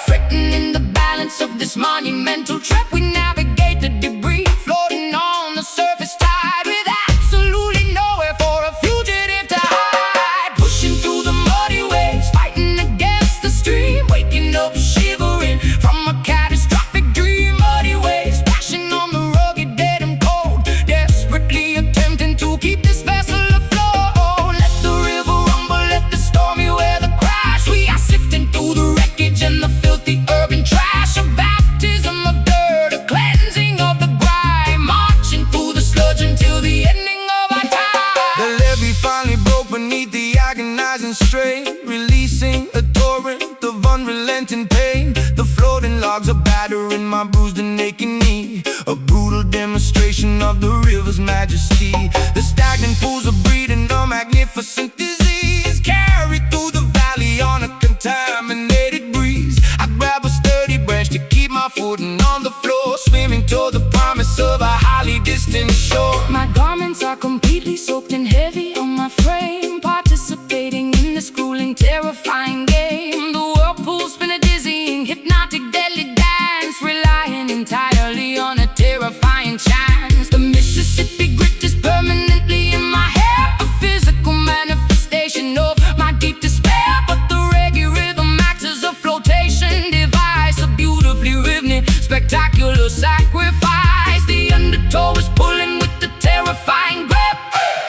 S1: threatening the balance of this monumental trip. We navigate the debris, floating on the surface tide, with absolutely nowhere for a fugitive to hide. Pushing through the muddy waves, fighting against the stream, waking up shivering from a catastrophic dream. Muddy waves splashing on the rugged, dead and cold, desperately attempting to keep this vessel afloat. Let the river rumble, let the stormy weather crash. We are sifting through the wreckage and the filthy urban trash. A baptism of dirt, a cleansing of the grime, marching through the sludge until the ending of our time.
S2: The levee finally broke beneath the agonizing strain, releasing a torrent of unrelenting pain. The floating logs are battering my bruised and aching knee, a brutal demonstration of the river's majesty. The stagnant pools are breeding a magnificent disease, carried through the valley on a contaminated breeze. I grab a sturdy branch to keep my footing on the floor, swimming toward the promise of a highly distant shore.
S1: My garments are completely soaked and heavy on my frame, participating in this grueling, terrifying game. The whirlpool spin a dizzying, hypnotic, deadly dance, relying entirely on a terrifying chance. The Mississippi grit is permanently in my hair, a physical manifestation of my deep despair. But the reggae rhythm acts as a flotation device, a beautifully rhythmic, spectacular sacrifice. The undertow is pulling with the terrifying grip,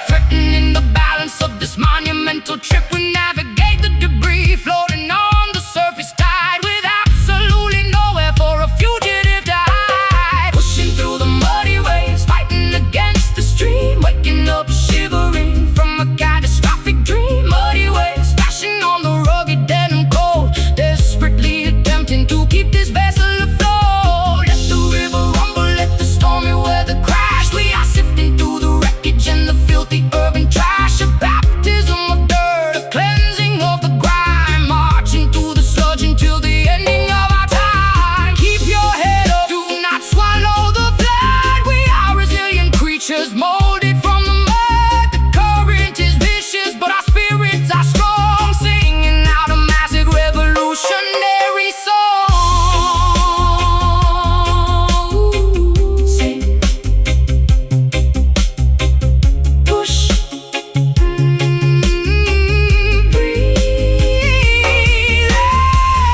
S1: threatening the balance of this monumental trip. We navigate the debris, floating on the surface tide, with absolutely nowhere for a fugitive to hide. Pushing through the muddy waves, fighting against the stream, waking up shivering from a catastrophic dream. Muddy waves splashing on the rugged, dead and cold, desperately attempting to keep this vessel afloat. Let the river rumble, let the stormy weather crash. We are sifting through the wreckage and the filthy urban trash. A baptism of dirt, a cleansing of the grime, marching through the sludge until the ending of our time. Keep your head up, do not swallow the flood. We are resilient creatures, molded from the mud. The current is vicious, but our spirits are strong, singing out a massive revolutionary song. Sing, push, breathe.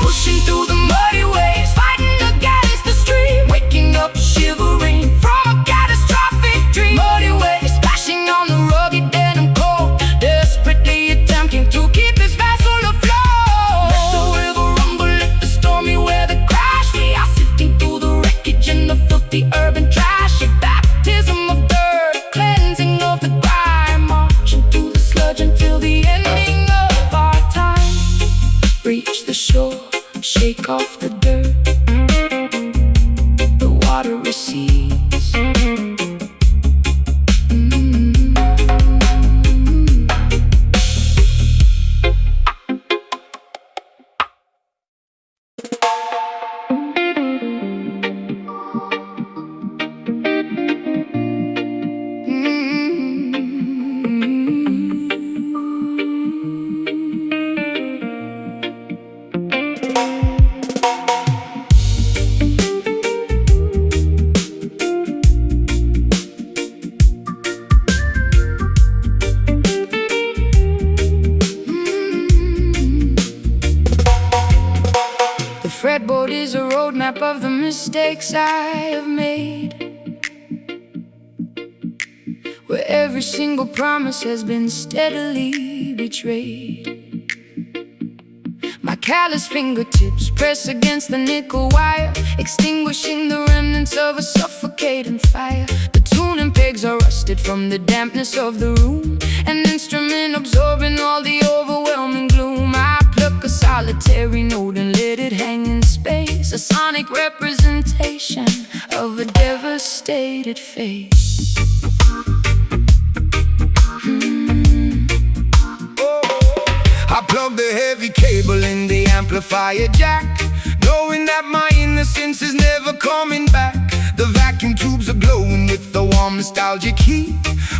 S1: Pushing through the muddy waves, fighting against the stream, waking up shivering from a catastrophic dream. Muddy waves splashing on the rugged, dead and cold, desperately attempting to keep this vessel afloat. Let the river rumble, let the stormy weather crash. We are sifting through the wreckage and the filthy urban trash. A baptism of dirt, cleansing of the grime, marching through the sludge until the ending of our time. Reach the shore, shake off the dirt, the water recedes. roadmap of the mistakes I have made, where every single promise has been steadily betrayed. My callous fingertips press against the nickel wire, extinguishing the remnants of a suffocating fire. The tuning pegs are rusted from the dampness of the room, an instrument absorbing all the overwhelming gloom. I pluck a solitary note and let it hang in space, a sonic representation of a devastated face.
S2: I plug the heavy cable in the amplifier jack, knowing that my innocence is never coming back. The vacuum tubes are glowing with the warm nostalgic heat,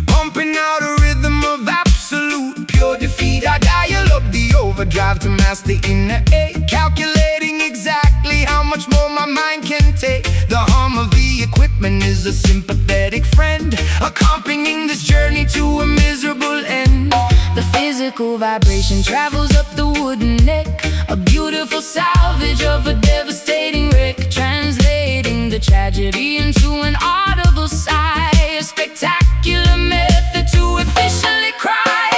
S2: pumping out a rhythm of absolute pure defeat. I dial up the overdrive to mask the inner ache, calculating exactly how much more my mind can take. The hum of the equipment is a sympathetic friend, accompanying this journey to a miserable end.
S1: The physical vibration travels up the wooden neck, a beautiful salvage of a devastating wreck, translating the tragedy into an audible sigh, a spectacular method to efficiently cry.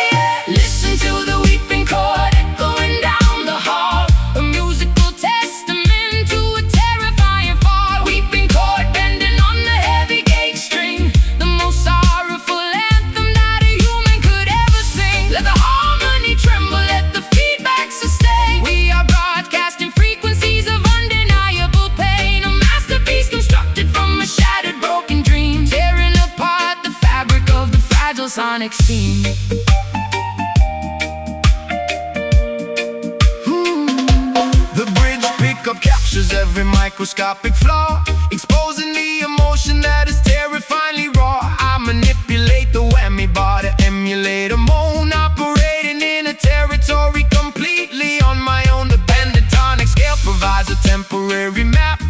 S1: Listen to the weeping chord echoing down the hall, a musical testament to a terrifying fall. Weeping chord bending on the heavy gauge string, the most sorrowful anthem that a human could ever sing. Let the harmony tremble, let the feedback sustain. We are broadcasting frequencies of undeniable pain, a masterpiece constructed from a shattered broken dream, tearing apart the fabric of the fragile sonic scene.
S2: The bridge pickup captures every microscopic flaw, exposing the emotion that is terrifyingly raw. I manipulate the whammy bar to emulate a moan, operating in a territory completely on my own. The pentatonic scale provides a temporary map,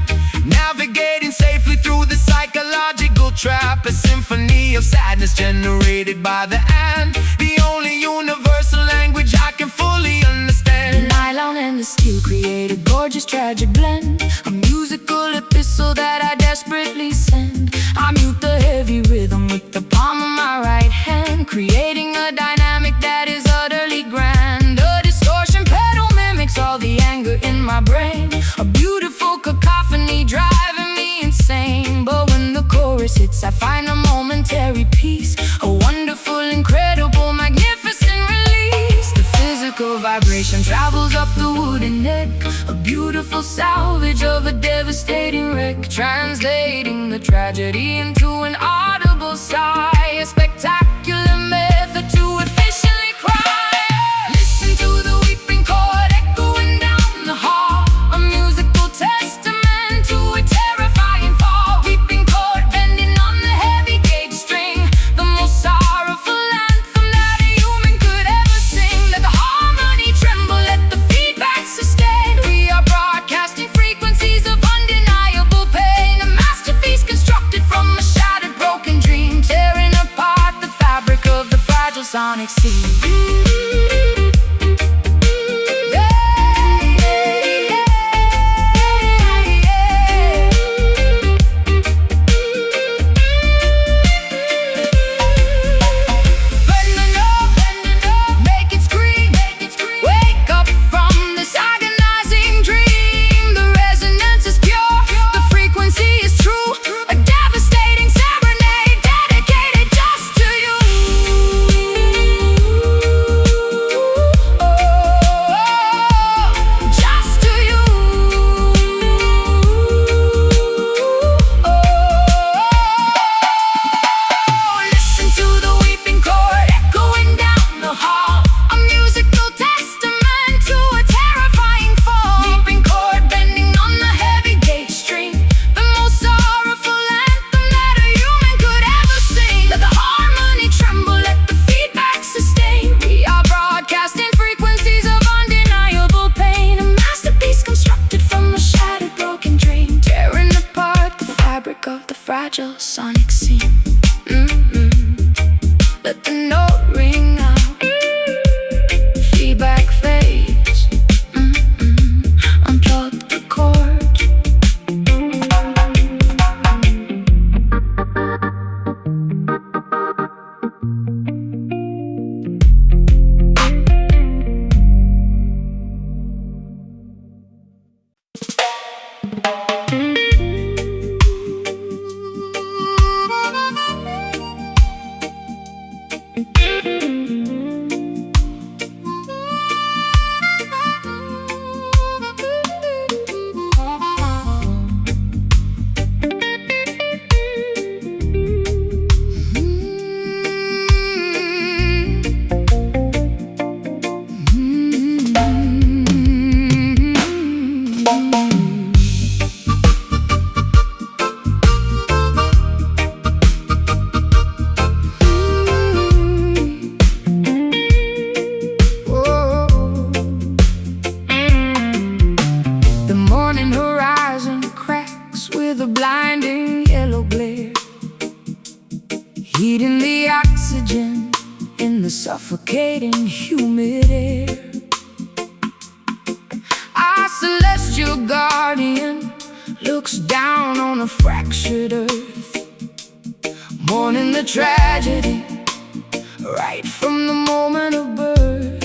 S2: navigating safely through the psychological trap, a symphony of sadness generated by the and, the only universal language I can fully understand.
S1: The nylon and the steel create a gorgeous tragic blend, a musical epistle that I desperately send. I mute the heavy rhythm with the palm of my right hand, creating a dynamic that is utterly grand. A distortion pedal mimics all the anger in my brain, a beautiful cacophony driving me insane. But when the chorus hits, I find a momentary peace, a wonderful, incredible, magnificent release. The physical vibration travels up the wooden neck, a beautiful salvage of a devastating wreck, translating the tragedy into an audible sigh, a spectacular method to efficiently cry. Listen to the weeping chord echoing down the hall, a musical testament to a terrifying fall. Weeping chord bending on the heavy gauge string, the most sorrowful anthem that a human could ever sing. Let the harmony tremble, let the feedback sustain. We are broadcasting frequencies of undeniable pain, a masterpiece constructed from a shattered broken dream, tearing apart the fabric of the fragile sonic scene. suffocating humid air. Our celestial guardian looks down on a fractured earth, mourning the tragedy right from the moment of birth.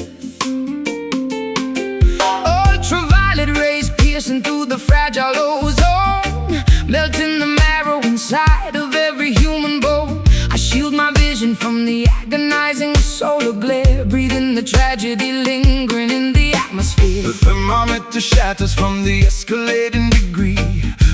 S1: Ultraviolet rays piercing through the fragile ozone, melting the marrow inside of every human bone. I shield my vision from the agonizing solar glare, breathing the tragedy lingering in the atmosphere.
S2: The thermometer shatters from the escalating degree,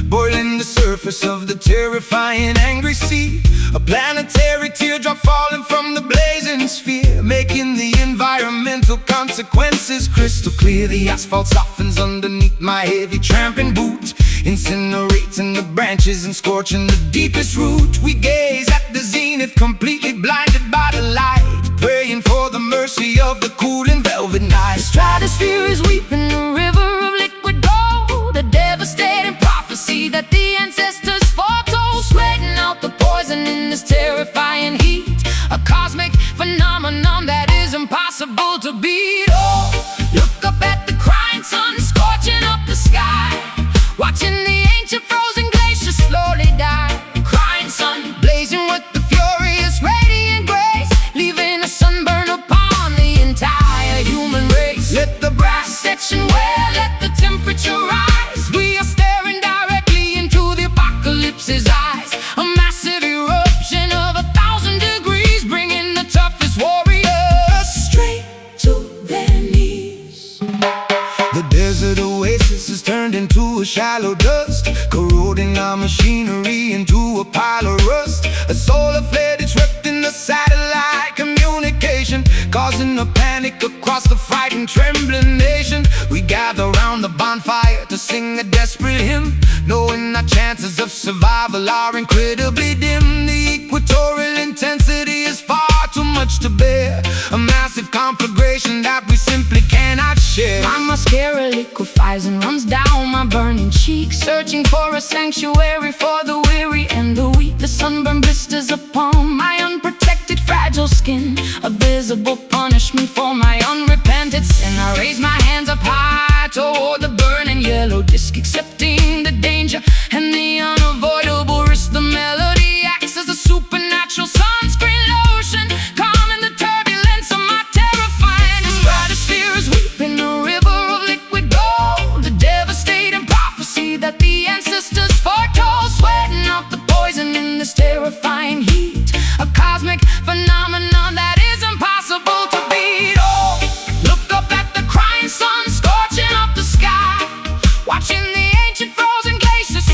S2: boiling the surface of the terrifying angry sea. A planetary teardrop falling from the blazing sphere, making the environmental consequences crystal clear. The asphalt softens underneath my heavy tramping boot, incinerating the branches and scorching the deepest root. We gaze at the zenith, completely blinded by the light, praying for the mercy of the cooling velvet night.
S1: The stratosphere is weeping, a river of liquid gold, a devastating prophecy that the ancestors foretold, sweating out the poison in this terrifying heat, a cosmic phenomenon that is impossible to beat. Oh, look up at the crying sun, scorching up the sky, watching the ancient frozen glaciers slowly die. Crying sun, blazing with the furious radiant grace, leaving a sunburn upon the entire human race. Let the brass section wear, let the temperature rise. We are staring directly into the apocalypse's eyes, a massive eruption of 1,000 degrees, bringing the toughest warriors straight to their knees.
S2: The desert oasis is turned into a shallow dust, corroding our machinery into a pile of rust. A solar flare disrupting the satellite communication, causing a panic across the frightened, trembling nation. We gather round the bonfire to sing a desperate hymn, knowing our chances of survival are incredibly dim. The equatorial intensity is far too much to bear, a massive conflagration that we simply cannot share.
S1: My mascara liquefies and runs down my burning cheeks, searching for a sanctuary for the weary and the weak. The sunburn blisters upon my unprotected, fragile skin, a visible punishment for my unrepented sin. I raise my hands up high toward the burning yellow disc, accepting the danger and the unavoidable risk. The melody acts as a supernatural sunscreen lotion, calming the turbulence of my terrifying. The stratosphere is weeping, a river of liquid gold, a devastating prophecy that the ancestors foretold, sweating out the poison in this terrifying heat, a cosmic phenomenon that is impossible to beat. Oh, look up at the crying sun, scorching up the sky, watching the ancient frozen glaciers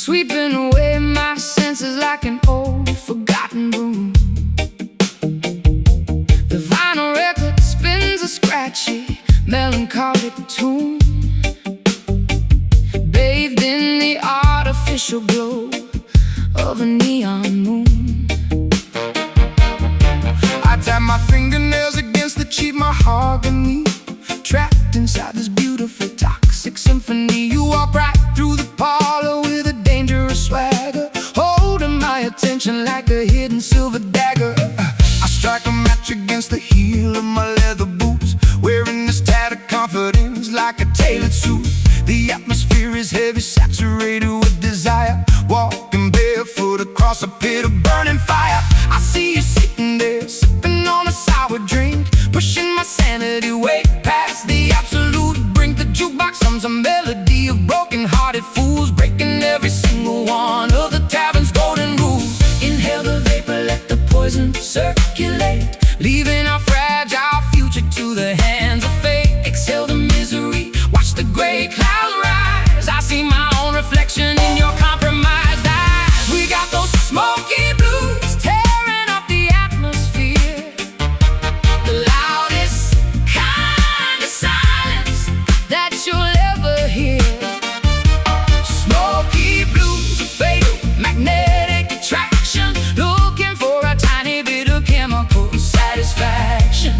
S1: sweeping away my senses like an old forgotten broom. The vinyl record spins a scratchy, melancholic tune, bathed in the artificial glow of a neon moon.
S2: I tap my fingernails against the cheap mahogany, trapped inside this beautiful toxic symphony. You walk right through the parlor with a dangerous swagger, holding my attention like a hidden silver dagger. I strike a match against the heel of my leather boots, wearing this tattered confidence like a tailored suit. The atmosphere is heavy, saturated with desire, walking barefoot across a pit of burning fire. I see you sitting there, sipping on a sour drink, pushing my sanity way past the absolute brink. The jukebox hums a melody of broken-hearted fools, breaking every single one of the tavern's golden rules. Inhale the vapor, let the poison circulate, leaving our fragile future to the hands of fate. Exhale the misery, watch the gray clouds rise. I see my own reflection in your compromised eyes. We got those smoky blues tearing up the atmosphere, the loudest kind of silence that you'll ever hear. Smoky blues, a fatal magnetic attraction, looking for a tiny bit of chemical satisfaction.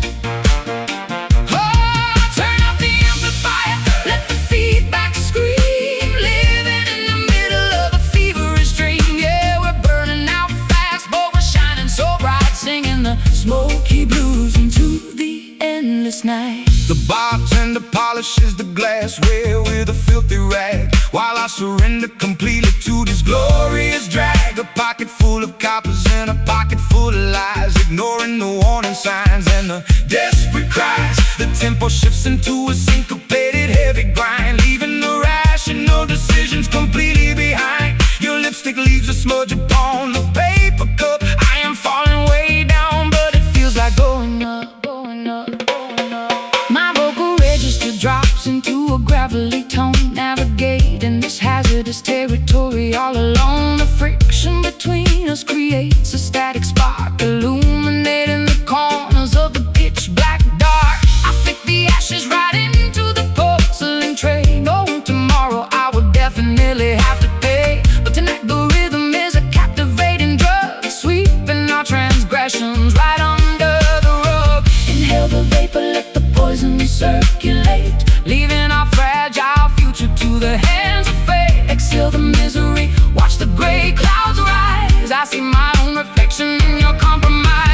S2: Smoky blues into the endless night. The bartender polishes the glassware with a filthy rag, while I surrender completely to this glorious drag. A pocket full of coppers and a pocket full of lies, ignoring the warning signs and the desperate cries. The tempo shifts into a syncopated heavy grind, leaving the rational decisions completely behind. Your lipstick leaves a smudge upon the paper cup. I am falling way down, but it feels like going up, going up, going up. My vocal register drops into a gravelly tone, navigating this hazardous territory all alone. The friction between us creates a static spark, illuminating the corners of the pitch black dark. I flick the ashes right into the porcelain tray, knowing tomorrow I will definitely have to pay. But tonight the rhythm is a captivating drug, sweeping our transgressions right under the rug. Inhale the vapor, let the poison circulate, leaving our fragile future to the hands of fate. Exhale the misery, watch the gray clouds rise. I see my own reflection in your compromise.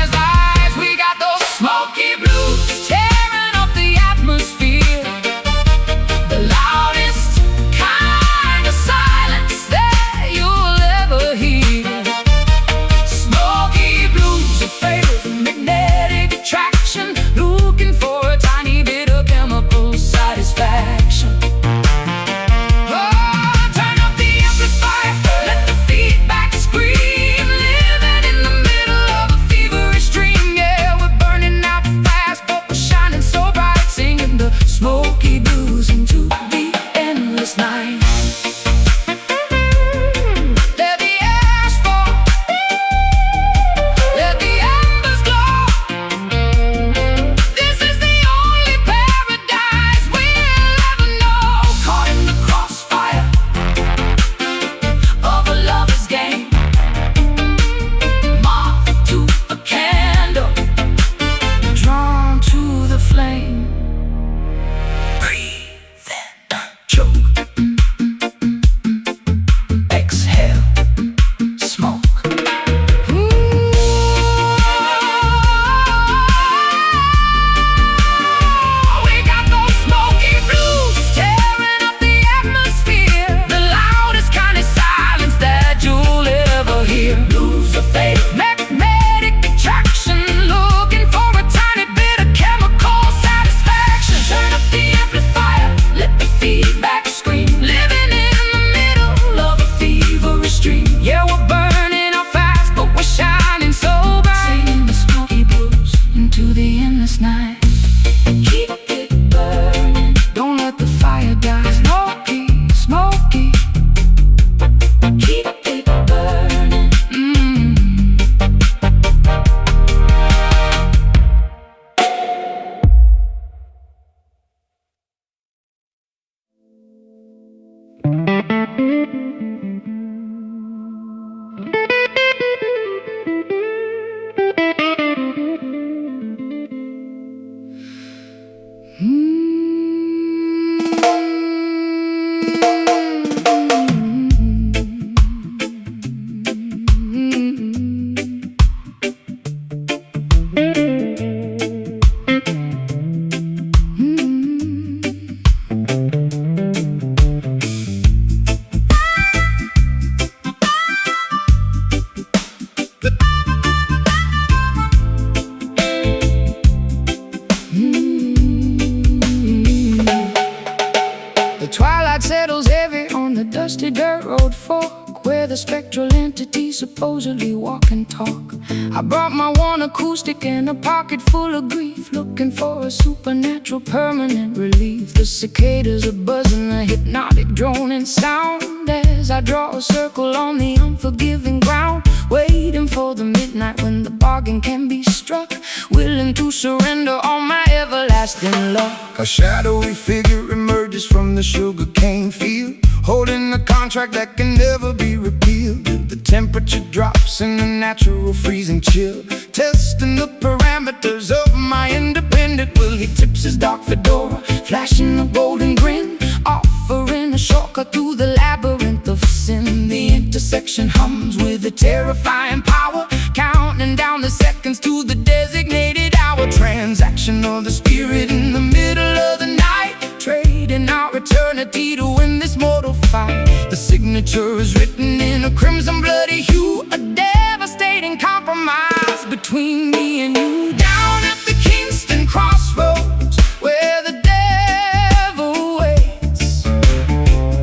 S1: fork, where the spectral entities supposedly walk and talk. I brought my one acoustic and a pocket full of grief, looking for a supernatural permanent relief. The cicadas are buzzing, a hypnotic droning sound, as I draw a circle on the unforgiving ground, waiting for the midnight when the bargain can be struck, willing to surrender all my everlasting luck.
S2: A shadowy figure emerges from the sugarcane field, holding a contract that can never be repealed. The temperature drops in a natural freezing chill, testing the parameters of my independent will. He tips his dark fedora, flashing a golden grin, offering a shortcut through the labyrinth of sin. The intersection hums with a terrifying power, counting down the seconds to the designated hour. Transaction of the spirit in the middle of the night, trading our eternity to win this mortal fight. The signature is written in a crimson bloody hue, a devastating compromise between me and you. Down at the Kingston crossroads, where the devil waits,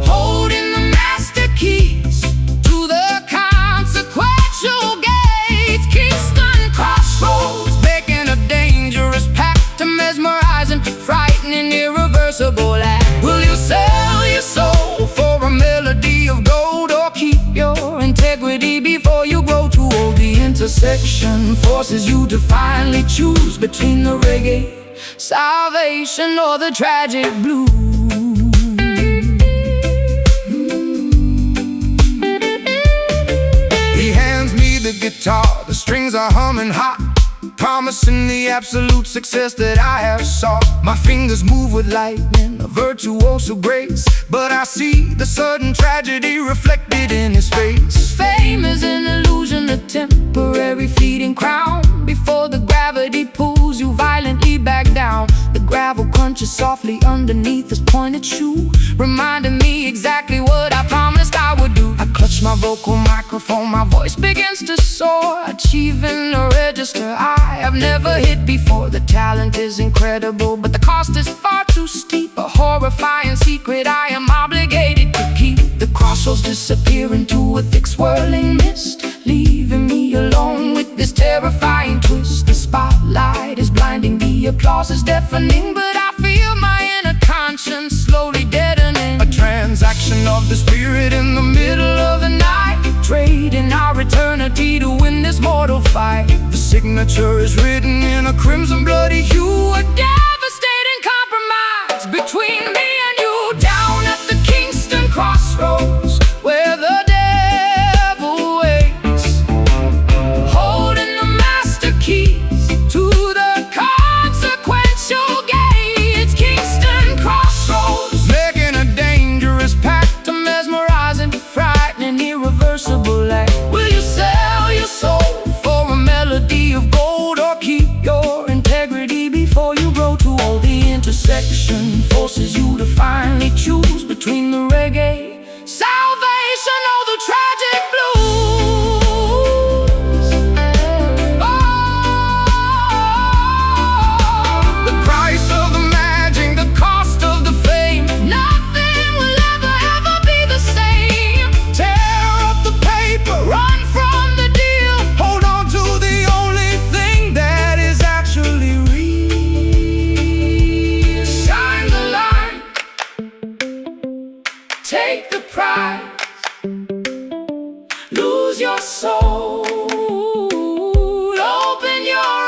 S2: holding the master keys to the consequential gates. Kingston crossroads, making a dangerous pact, a mesmerizing, frightening, irreversible act. Will you sell your soul for a melody of gold, or keep your integrity before you grow too old? The intersection forces you to finally choose between the reggae salvation or the tragic blues. He hands me the guitar, the strings are humming hot, promising the absolute success that I have sought. My fingers move with lightning, a virtuoso grace, but I see the sudden tragedy reflected in his face.
S1: Fame is an illusion, a temporary fleeting crown, before the gravity pulls you violently back down. The gravel crunches softly underneath his pointed shoe, reminding me exactly what I promised I would do. I clutch my vocal microphone, my voice begins to soar, achieving a register I have never hit before. The talent is incredible, but the cost is far too steep, a horrifying secret I am obligated to keep. The crossroads disappear into a thick swirling mist, leaving me alone with this terrifying twist. The spotlight is blinding, the applause is deafening, but I feel my inner conscience slowly deadening.
S2: A transaction of the spirit in the middle of the night,
S1: trading our eternity to win this mortal fight.
S2: the signature is written in a crimson bloody hue,
S1: A devastating compromise between me and you. Down at the Kingston crossroads, where the devil waits, holding the master keys to the consequential gates. Kingston crossroads,
S2: making a dangerous pact,
S1: a mesmerizing, frightening, irreversible act. Will you sell your soul for a melody of gold, or keep your integrity before you grow too old? The intersection forces you to finally choose between the reggae salvation or the tragic blues. Oh, the price of the magic, the cost of the fame, nothing will ever be the same.
S2: tear up the paper,
S1: Run from the deal,
S2: hold on to the only thing that is actually real.
S1: sign the line, take the prize, lose your soul, open your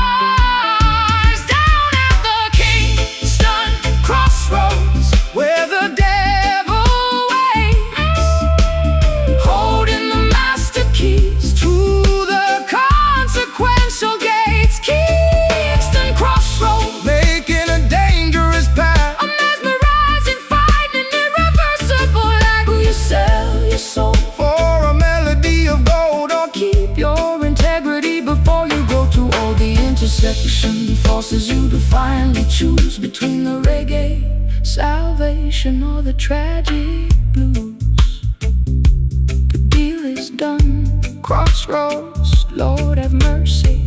S1: eyes. Down at the Kingston crossroads, where the devil waits, holding the master keys to the consequential gates. Kingston crossroads,
S2: Making a dangerous pact,
S1: a mesmerizing, frightening, irreversible act. Will you sell your soul
S2: for a melody of gold, or
S1: keep your integrity before you grow too old? The intersection forces you to finally choose between the reggae salvation or the tragic blues. The deal is done, crossroads, Lord have mercy.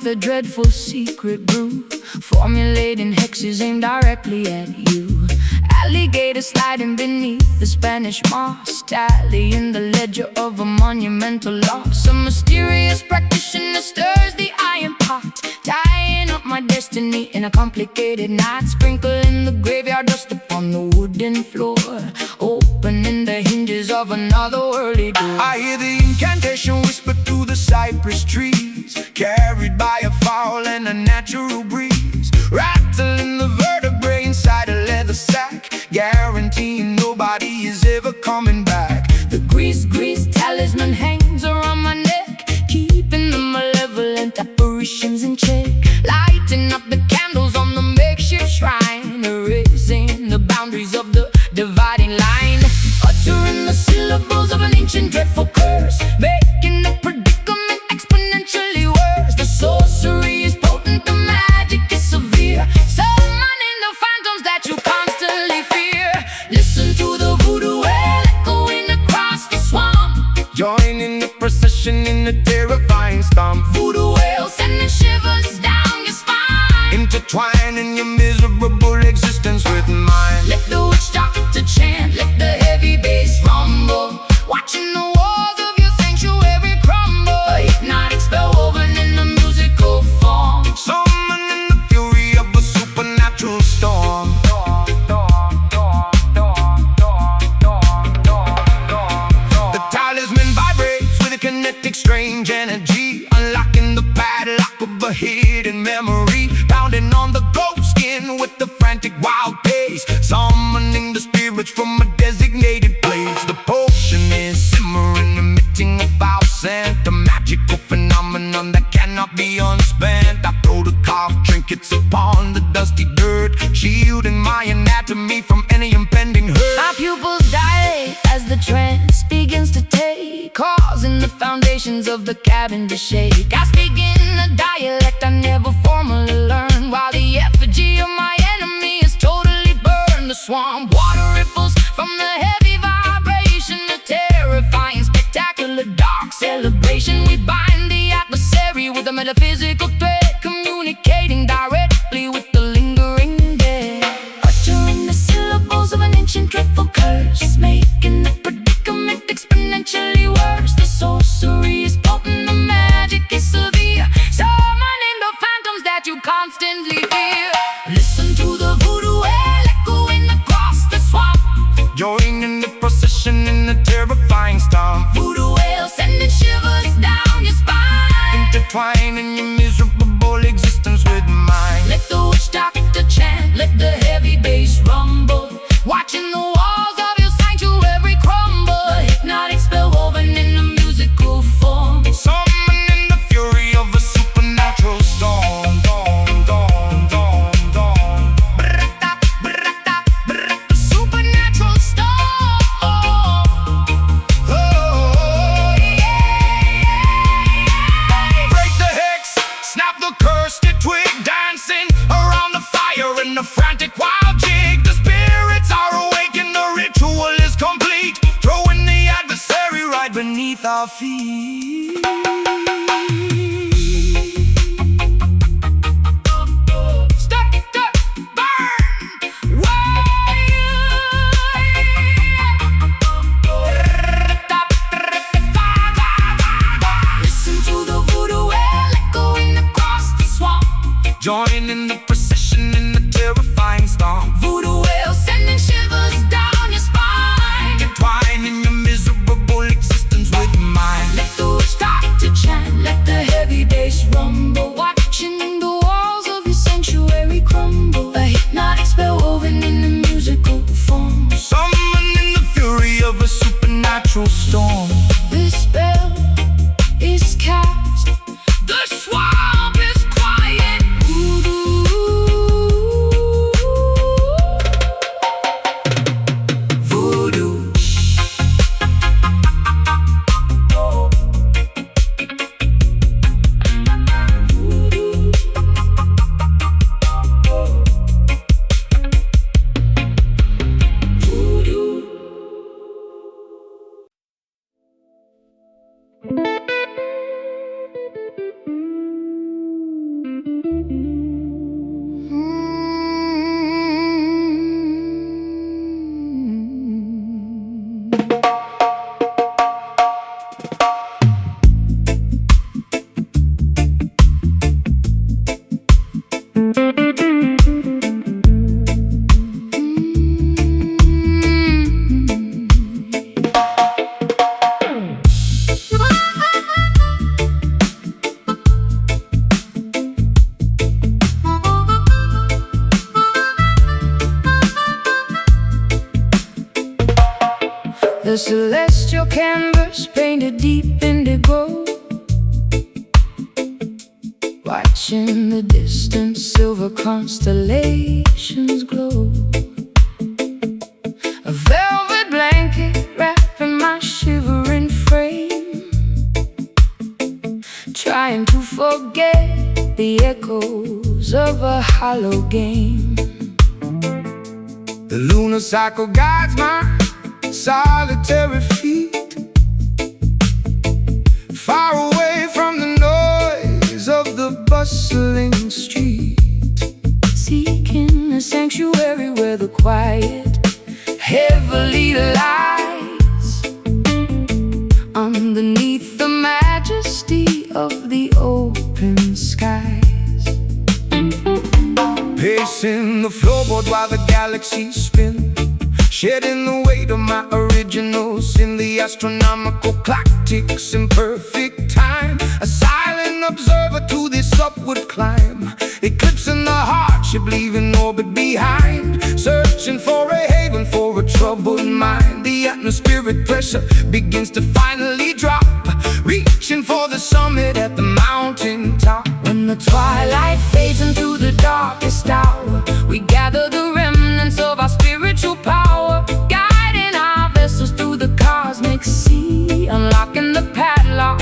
S1: with a dreadful secret brew, formulating hexes aimed directly at you. Alligator sliding beneath the Spanish moss, tallying the ledger of a monumental loss. A mysterious practitioner stirs the iron pot, tying up my destiny in a complicated knot, sprinkling the graveyard dust upon the wooden floor, opening the hinges of another early door.
S2: I hear the incantation whisper through the cypress trees, carried by a foul and a natural breeze, rattling the vertebrae inside a leather sack, guaranteeing nobody is ever coming back.
S1: The grease talisman hangs around my neck, keeping the malevolent apparitions in check, lighting up the candles on the makeshift shrine, erasing the boundaries of the dividing line, uttering the syllables of an ancient dreadful curse, making the predicament exponentially worse. The sorcery is potent, the magic is severe, summoning the phantoms that you constantly fear. Listen to the voodoo wail echoing across the swamp,
S2: Join in the procession in the terrifying stomp.
S1: voodoo wail sending shivers down your spine,
S2: Intertwining your miserable existence with mine.
S1: let the witch doctor chant, let the heavy bass rumble, watching the walls of your sanctuary crumble. A hypnotic spell woven in the musical form,
S2: Summoning the fury of a supernatural storm. The talisman vibrates with a kinetic strange energy, unlocking the padlock of a hidden memory, pounding on the ghost skin with the frantic wild pace, summoning the spirits from a designated place. The potion is simmering, emitting a foul scent, a magical phenomenon that cannot be unspent. I throw the carved trinkets upon the dusty dirt, shielding my anatomy from any impending hurt.
S1: my pupils dilate as the trance begins to take, causing the foundations of the cabin to shake. I speak in a dialect I never formally learned, while the effigy of my enemy is totally burned. The swamp water ripples from the heavy vibration, a terrifying, spectacular, dark celebration. We bind the adversary with a metaphysical thread, communicating directly with the lingering dead, uttering the syllables of an ancient dreadful curse, making the predicament exponentially worse. The sorcery is potent, the magic is severe, summoning the phantoms that you constantly fear. Listen to the voodoo wail echoing across the swamp,
S2: Join in the procession in the terrifying stomp.
S1: voodoo wail sending shivers down your spine,
S2: Intertwining your miserable existence with mine.
S1: let the witch doctor chant, let the heavy bass rumble, watching the walls of your sanctuary crumble. A hypnotic spell woven in a musical form,
S2: Summoning the fury of a supernatural storm.
S1: the supernatural storm.
S2: Break the hex, snap the cursed twig, dancing around the fire in a frantic wild jig. The spirits are awake and the ritual is complete, throwing the adversary right beneath our feet.
S1: Step, burn, listen to the voodoo wail echoing across the swamp,
S2: Join in the procession in the terrifying storm.
S1: voodoo wail sending shivers down your spine,
S2: Intertwining your miserable existence with mine.
S1: let the witch doctor chant, let the heavy bass rumble, watching the walls of your sanctuary crumble. A hypnotic spell woven in a musical form,
S2: Summoning the fury of a supernatural storm.
S1: this spell is cast, the swamp is quiet. Voodoo, voodoo. a celestial canvas painted deep indigo, watching the distant silver constellations glow. A velvet blanket wrapping my shivering frame, trying to forget the echoes of a hollow game.
S2: The lunar cycle guides my solitary feet, far away from the noise of the bustling street,
S1: seeking a sanctuary where the quiet heavily lies underneath the majesty of the open skies.
S2: Pacing the floorboard while the galaxies spin, shedding the weight of my original sin. The astronomical clock ticks in perfect time, a silent observer to this upward climb, eclipsing the hardship, leaving orbit behind, searching for a haven for a troubled mind. The atmospheric pressure begins to finally drop, reaching for the summit at the mountain top.
S1: When the twilight fades into the darkest hour, we gather the remnants of our spiritual power, guiding our vessels through the cosmic sea, unlocking the padlock,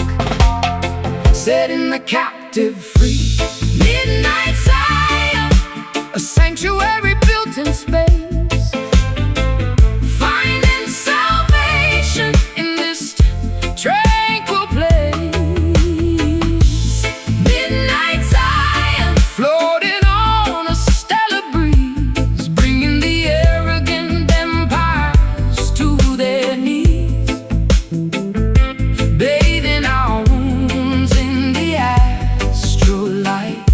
S1: setting the captive free. Midnight Zion,
S2: A sanctuary
S1: built in space, finding salvation in this tranquil place. Midnight Zion,
S2: floating
S1: on a stellar breeze, bringing the arrogant empires to their knees, bathing our wounds in the astral light,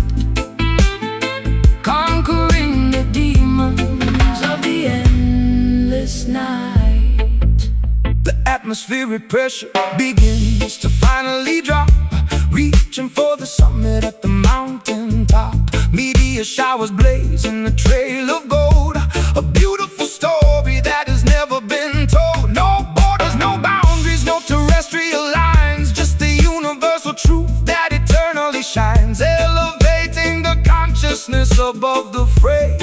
S1: conquering the demons of the endless night.
S2: the atmospheric pressure begins to finally drop, reaching for the summit at the mountain top. Meteor showers blaze in the trail of gold, a beautiful story that has never been told. No borders, no boundaries, no terrestrial lines, just the universal truth that eternally shines, elevating the consciousness above the fray,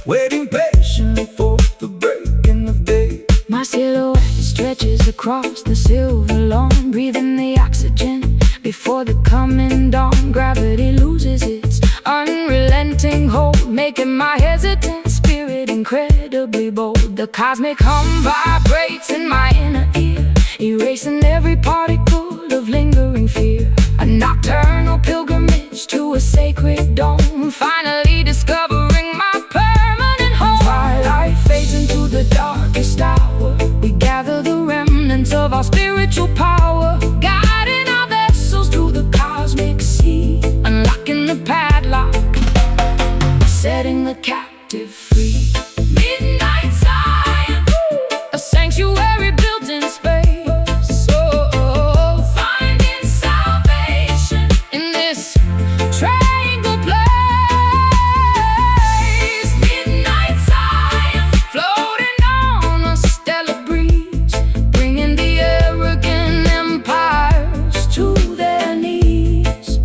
S2: waiting patiently for the breaking of day.
S1: My silhouette stretches across the silver lawn, breathing the oxygen before the coming dawn. Gravity loses its unrelenting hold, making my hesitant spirit incredibly bold. The cosmic hum vibrates in my inner ear, erasing every particle of lingering fear. A nocturnal pilgrimage to a sacred dome, finally discovering my permanent home. Twilight fades into the darkest hour, we gather the remnants of our spiritual power, guiding our vessels through the cosmic sea, unlocking the padlock, setting the captive free. Midnight Zion, a sanctuary built in space, oh, finding salvation in this tranquil place. Midnight Zion, floating on a stellar breeze, bringing the arrogant empires to their knees,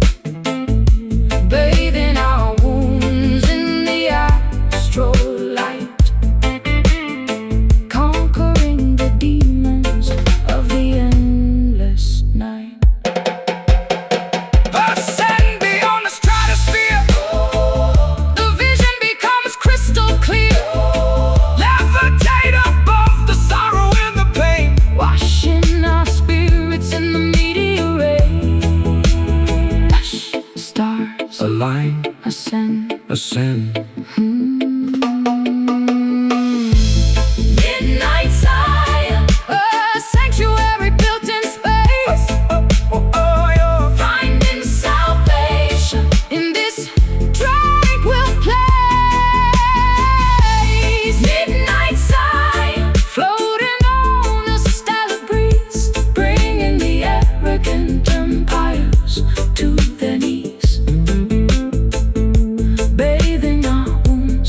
S1: bathing our wounds in the astral light, conquering the demons of the endless night.
S2: Ascend beyond the stratosphere,
S1: The vision becomes crystal clear,
S2: levitate above the sorrow and the pain,
S1: washing our spirits in the meteor rain. Hush, stars
S2: align,
S1: ascend.
S2: ascend.
S1: Midnight Zion, a sanctuary built in space, finding salvation in this tranquil place. Midnight Zion, floating on a stellar breeze, bringing the arrogant empires to their knees, bathing our wounds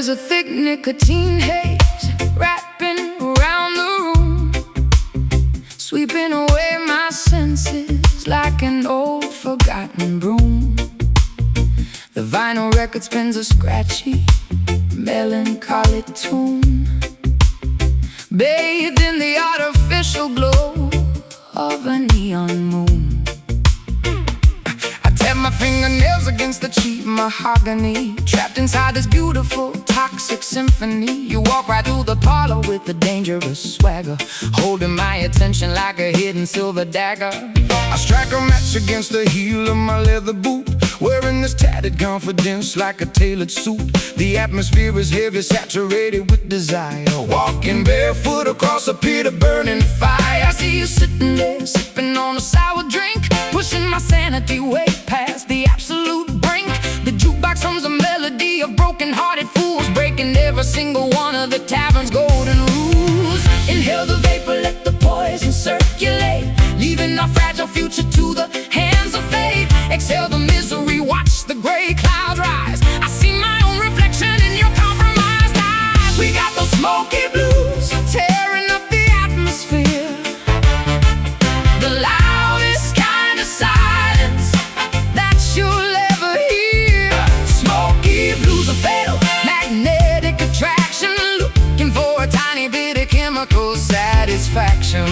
S1: is a thick nicotine haze wrapping around the room, sweeping away my senses like an old forgotten broom. The vinyl record spins a scratchy, melancholy tune, bathed in the artificial glow of a neon moon. I tap my fingernails against the cheap mahogany, trapped inside this beautiful, toxic symphony. You walk right through the parlor with a dangerous swagger, holding my attention like a hidden silver dagger. I strike a match against the heel of my leather boot, wearing this tattered confidence like a tailored suit. The atmosphere is heavy, saturated with desire, walking barefoot across a pit of burning fire. I see you sitting there, sipping on a sour drink, pushing my sanity way past the absolute brink. The jukebox hums a melody of broken-hearted fools, breaking every single one of the tavern's golden rules. Inhale the vapor, let the poison circulate, leaving our fragile future to the hands of fate. Exhale the misery, watch the gray clouds rise. I see my own reflection in your compromised eyes. We got those smoky blues tearing up the atmosphere, the loudest kind of silence that you'll ever hear. Smoky blues are fatal, magnetic attraction, looking for a tiny bit of chemical satisfaction.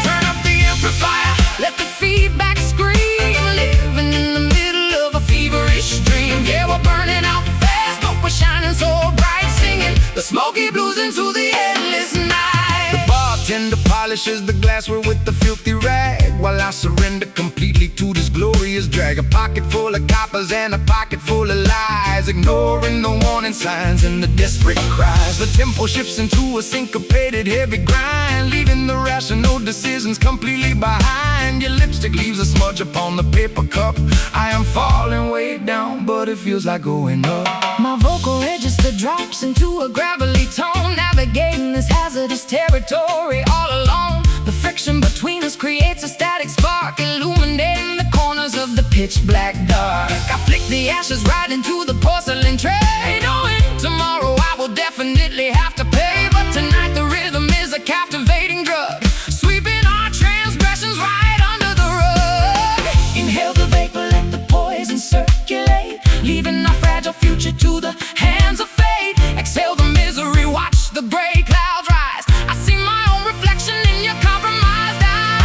S1: Turn up the amplifier, let the feedback scream, living in the middle of a feverish dream. Yeah, we're burning out fast, but we're shining so bright, singing the smoky blues into the endless night. The bartender polishes the glassware with the filthy rag, while I surrender completely to this glorious drag. A pocket full of coppers and a pocket full of lies, ignoring the warning signs and the desperate cries. The tempo shifts into a syncopated heavy grind, leaving the rational decisions completely behind. Your lipstick leaves a smudge upon the paper cup. I am falling way down, but it feels like going up. My vocal register drops into a gravelly tone, navigating this hazardous territory all alone. The friction between us creates a static spark, illuminating the corners of the pitch black dark. I flick the ashes right into the porcelain tray, knowing tomorrow I will definitely have to pay. But tonight the rhythm is a captivating drug, sweeping our transgressions right under the rug. Inhale the vapor, let the poison circulate, leaving our fragile future to the hands of fate. Exhale the misery, watch the gray clouds rise. I see my own reflection in your compromised eyes.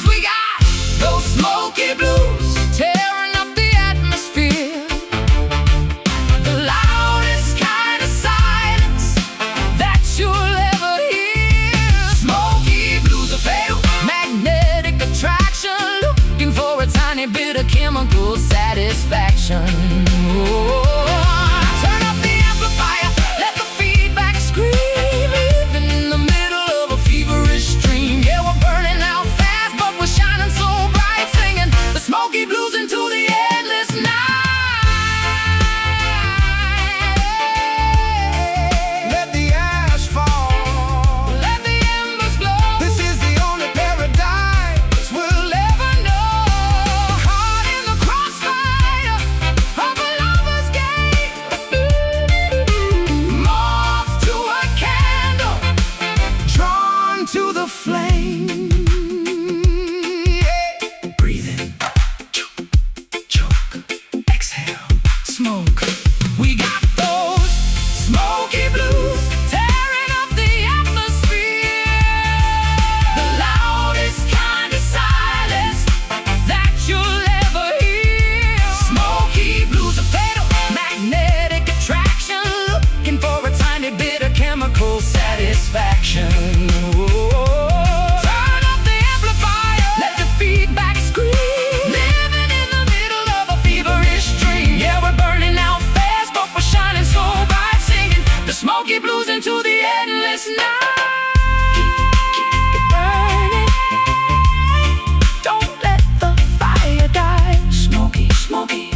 S1: We got those smoky blues tearing up the atmosphere, the loudest kind of silence that you'll ever hear. Smoky blues are fatal, magnetic attraction, looking for a tiny bit of chemical satisfaction. Turn up the amplifier, let the feedback scream, living in the middle of a feverish dream. Yeah, we're burning out fast, but we're shining so bright, singing the smoky blues into the endless night. Let the ash fall, let the embers glow. This is the only paradise we'll ever know. Caught in the crossfire of a lover's game, moth to a candle, drawn to the flame. Yeah. Breathe in, choke, exhale, smoke. We got those smoky blues tearing up the atmosphere, the loudest kind of silence that you'll ever hear. Smoky blues are fatal, magnetic attraction, looking for a tiny bit of chemical satisfaction. Turn up the amplifier, let the feedback scream, living in the middle of a feverish dream. Yeah, we're burning out fast, but we're shining so bright, singing the smoky blues into the endless night. Keep burning, don't let the fire die. Smoky, smoky.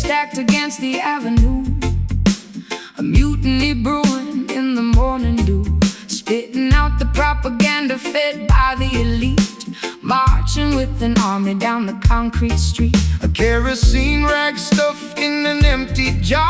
S1: stacked against the avenue, a mutiny brewing in the morning dew, spitting out the propaganda fed by the elite, marching with an army down the concrete street.
S2: A kerosene rag stuffed in an empty jar,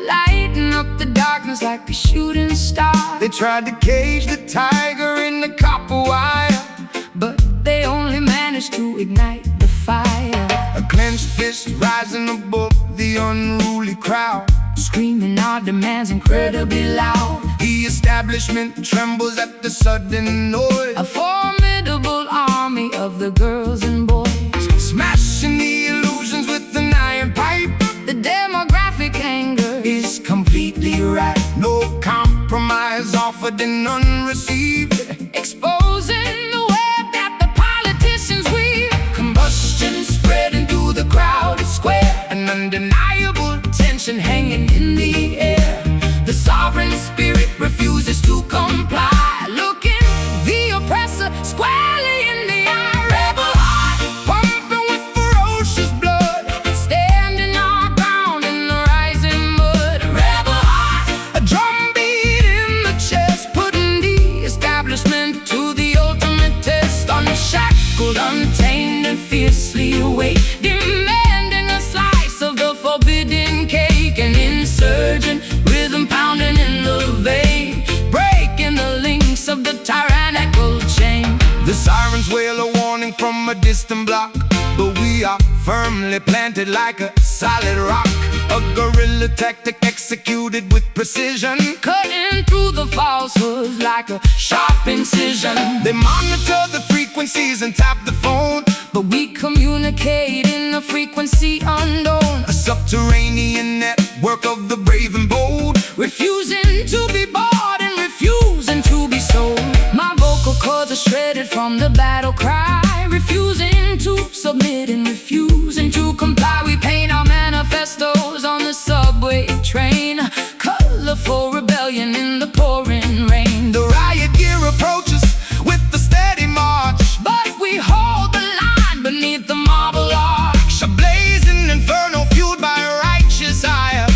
S1: lighting up the darkness like a shooting star.
S2: They tried to cage the tiger in the copper wire,
S1: but they only managed to ignite the fire.
S2: A clenched fist rising above the unruly crowd,
S1: screaming our demands incredibly loud.
S2: The establishment trembles at the sudden noise.
S1: A formidable army of the girls and boys,
S2: smashing the illusions with an iron pipe.
S1: The demographic anger
S2: is completely right. No compromise offered and none received,
S1: exposing the web that the politicians weave.
S2: Combustion spreading through the crowded square,
S1: an undeniable tension hanging in the air.
S2: The sovereign spirit refuses to comply,
S1: looking the oppressor squarely in the eye.
S2: Rebel heart pumping with ferocious blood,
S1: standing our ground in the rising mud.
S2: Rebel heart,
S1: a drumbeat in the chest, putting the establishment to the ultimate test. Unshackled, untamed, and fiercely awake, demanding a slice of the forbidden cake. An insurgent rhythm pounding in the vein, breaking the links of the tyrannical chain.
S2: The sirens wail a warning from a distant block, but we are firmly planted like a solid rock. A guerrilla tactic executed with precision,
S1: cutting through the falsehoods like a sharp incision.
S2: They monitor the frequencies and tap the phone,
S1: but we communicate in a frequency unknown.
S2: A subterranean network of the brave and bold,
S1: refusing to be bought and refusing to be sold. My vocal cords are shredded from the battle cry, refusing to submit and refusing to comply. We paint our manifestos on the subway train, colorful rebellion in the pouring rain.
S2: The riot gear approaches with the steady march,
S1: but we hold the line beneath the marble arch.
S2: A blazing inferno fueled by righteous ire,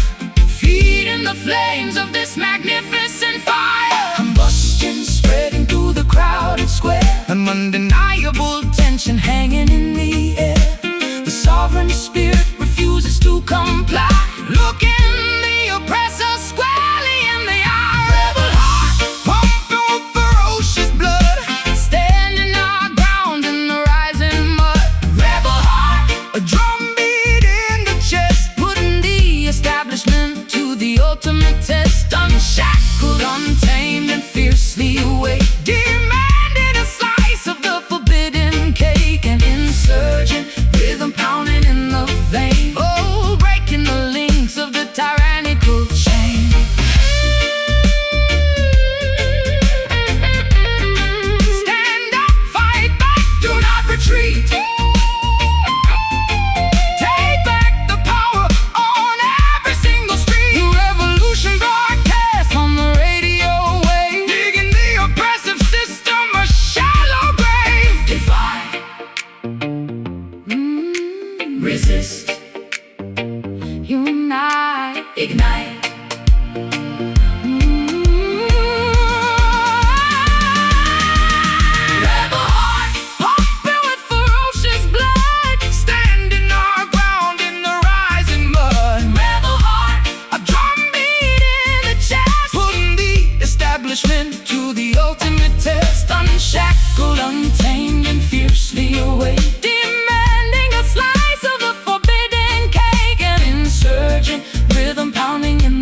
S1: feeding the flames of this magnificent fire.
S2: Combustion spreading through the crowded square,
S1: an undeniable tension hanging in the air. The sovereign spirit refuses to comply, looking the oppressor squarely in the eye.
S2: Rebel heart pumping with ferocious blood,
S1: standing our ground in the rising mud.
S2: Rebel heart,
S1: a drumbeat in the chest, putting the establishment to the ultimate test. Unshackled, untamed, and fiercely awake, demanding a slice of the forbidden cake. An insurgent rhythm pounding in the vein, oh, breaking the links of the tyrannical chain. Stand up, fight back, do not retreat. Take back the power on every single street. The revolution broadcast on the radio wave,
S2: digging the oppressive system a shallow grave.
S1: Defy, resist, unite, ignite.
S2: Rebel heart
S1: pumping with ferocious blood,
S2: standing our ground in the rising mud.
S1: Rebel heart, a drumbeat in the chest,
S2: putting the
S1: establishment to the ultimate test. Unshackled, untamed, and fiercely awake, demanding a slice of the forbidden cake. An insurgent rhythm pounding in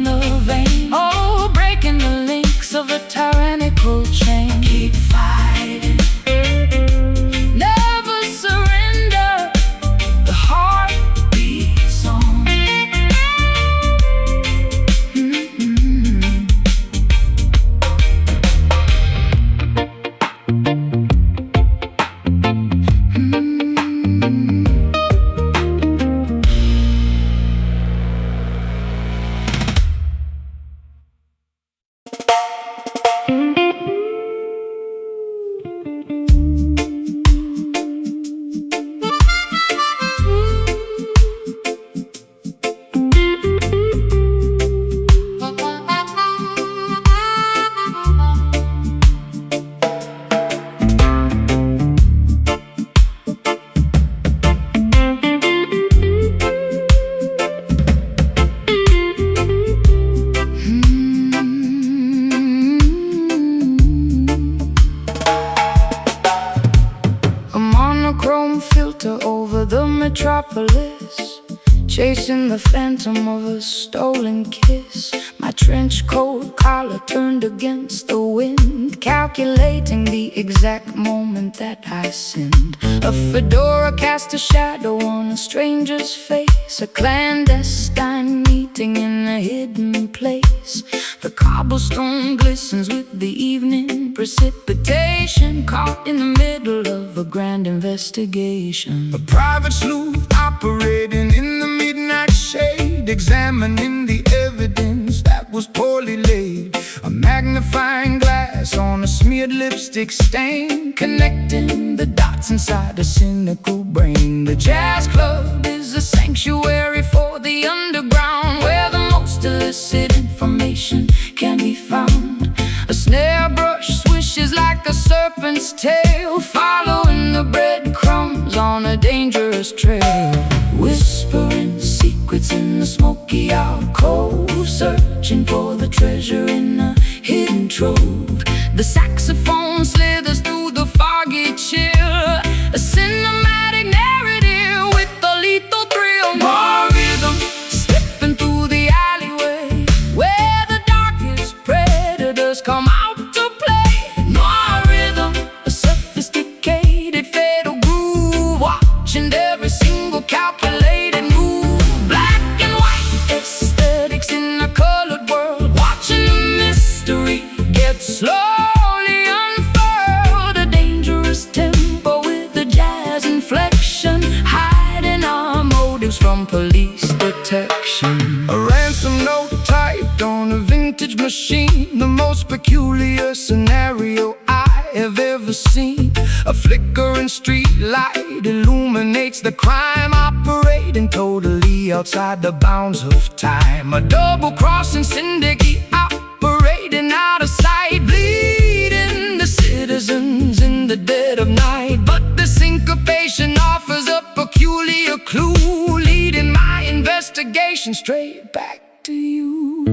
S1: chasing the phantom of a stolen kiss. My trench coat collar turned against the wind, calculating the exact moment that I sinned. A fedora cast a shadow on a stranger's face, a clandestine meeting in a hidden place. The cobblestone glistens with the evening precipitation, caught in the middle of a grand investigation.
S2: A private sleuth operating in the midnight shade, examining the evidence that was poorly laid. A magnifying glass on a smeared lipstick stain, connecting the dots inside a cynical brain. The jazz club is a sanctuary for the underground, where the most illicit information can be found. A snare brush swishes like a serpent's tail, following the breadcrumbs on a dangerous trail. Whispering secrets in the smoky alcove, searching for the treasure in a hidden trove. The saxophone slithers through the foggy chill, a cinematic narrative with a lethal thrill. More rhythm slipping through the alleyway, where the darkest predators come out to play. More rhythm, a sophisticated fatal groove, watching every single calculated move. Black and white aesthetics in a colored world, watching the mystery get slowly unfurled. A dangerous tempo with a jazz inflection, hiding our motives from police detection. A ransom note typed on a vintage machine, the most peculiar scenario I have ever seen. A flickering street light illuminates the crime, operating totally outside the bounds of time. A double-crossing syndicate operating out of sight, bleeding the citizens in the dead of night. But the syncopation offers a peculiar clue, leading my investigation straight back to you.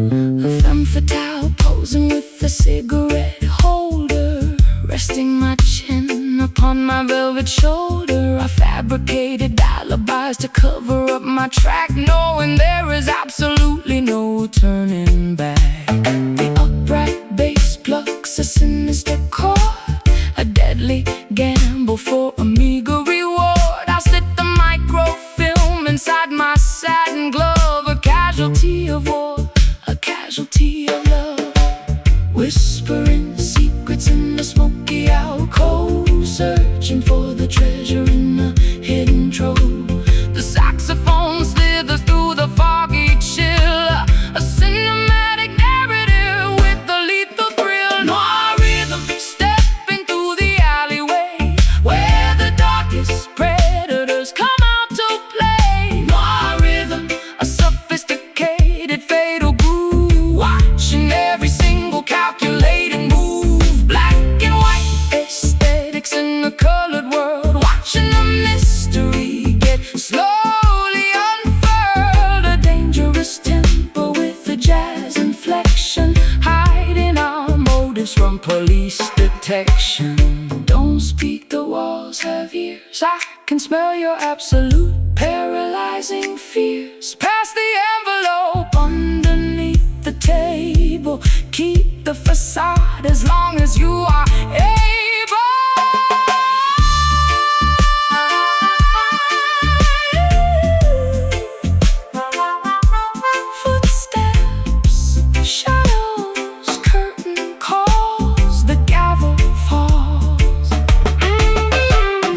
S1: A femme fatale posing with a cigarette holder, resting my chin upon my velvet shoulder. I fabricated alibis to cover up my track, knowing there is absolutely no turning back. The upright bass plucks a sinister chord, a deadly gamble for a meager reward. I slit the microfilm inside my satin glove, a casualty of war, a casualty of love. Whispering secrets in the smoky alcove, searching for the treasure in a hidden trove. The saxophone slithers through the foggy chill, a cinematic narrative with a lethal thrill. Noir rhythm stepping through the alleyway, where the darkest predators come out to play. Noir rhythm, a sophisticated fatal groove, watching every single calculating move. Black and white aesthetics in a colored world, watching the mystery get slowly unfurled. A dangerous tempo with a jazz inflection, hiding our motives from police detection. Don't speak, the walls have ears, I can smell your absolute paralyzing fears. Pass the envelope underneath the table, keep the facade as long as you are able. Footsteps, shadows, curtain calls, the gavel falls.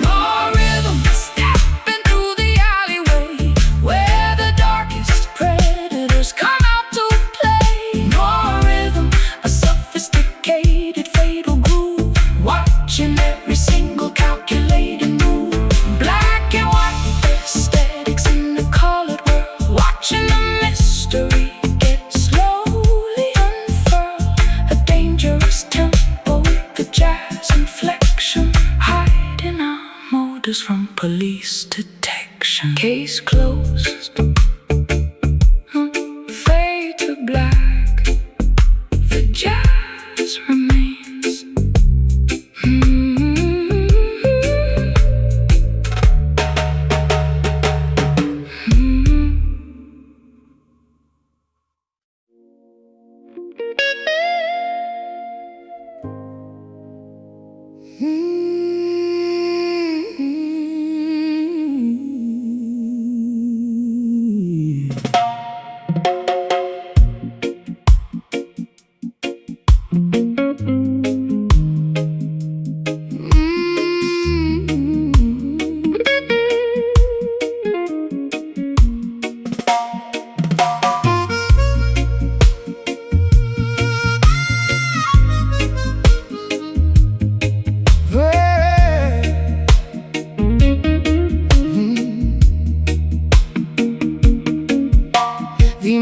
S1: More rhythm stepping through the alleyway, where the darkest predators come out to play. More rhythm, a sophisticated fatal groove, watching every single calculated move. Black and white aesthetics in the colored world, watching the mystery get slowly unfurled. A dangerous tempo with the jazz inflection, hiding our motives from police detection. Case closed. Fade to black. The jazz remains.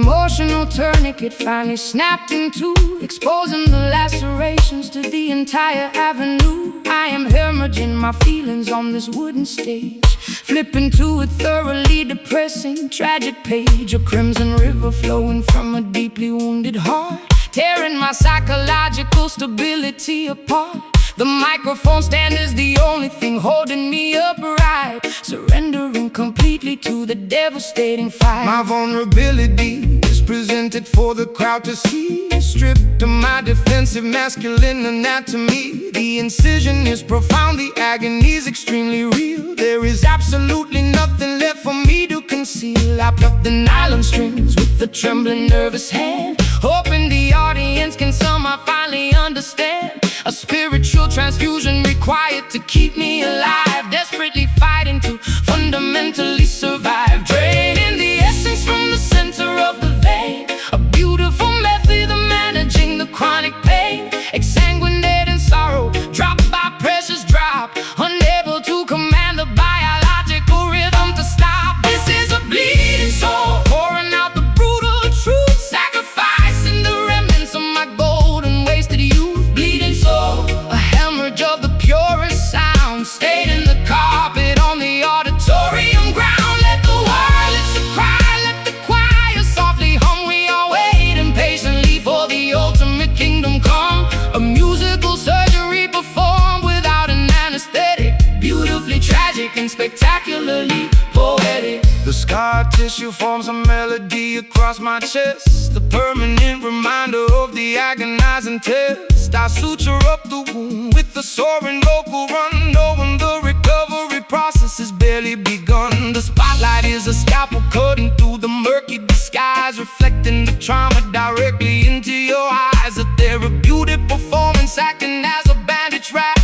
S1: emotional tourniquet finally snapped in two, exposing the lacerations to the entire avenue. I am hemorrhaging my feelings on this wooden stage, flipping to a thoroughly depressing, tragic page. A crimson river flowing from a deeply wounded heart, tearing my psychological stability apart. The microphone stand is the only thing holding me upright, surrendering completely to the devastating fight.
S2: My vulnerability is presented for the crowd to see, stripped of my defensive masculine anatomy. The incision is profound, the agony is extremely real. There is absolutely nothing left for me to conceal. I pluck the nylon strings with a trembling, nervous hand, hoping the audience can somehow finally understand. A spiritual transfusion required to keep me alive, desperately fighting to fundamentally survive. Draining the essence from the center of the vein, a beautiful method of managing the chronic pain. Exsanguinating sorrow, drop by precious drop, unable to command the biological rhythm to stop. This is a bleeding soul, pouring out the brutal truth, sacrificing the remnants of my golden wasted youth. Bleeding soul, a hemorrhage of the purest sound, staining the carpet on the auditorium ground. Let the violence cry, let the choir softly hum. We are waiting patiently for the ultimate kingdom come. A musical surgery performed without an anesthetic, beautifully tragic and spectacularly poetic. The scar tissue forms a melody across my chest, the permanent reminder of the agonizing test. I suture up the wound with the soaring vocal run, knowing the recovery process has barely begun. The spotlight is a scalpel cutting through the murky disguise, reflecting the trauma directly into your eyes. A therapeutic performance acting as a bandage wrap,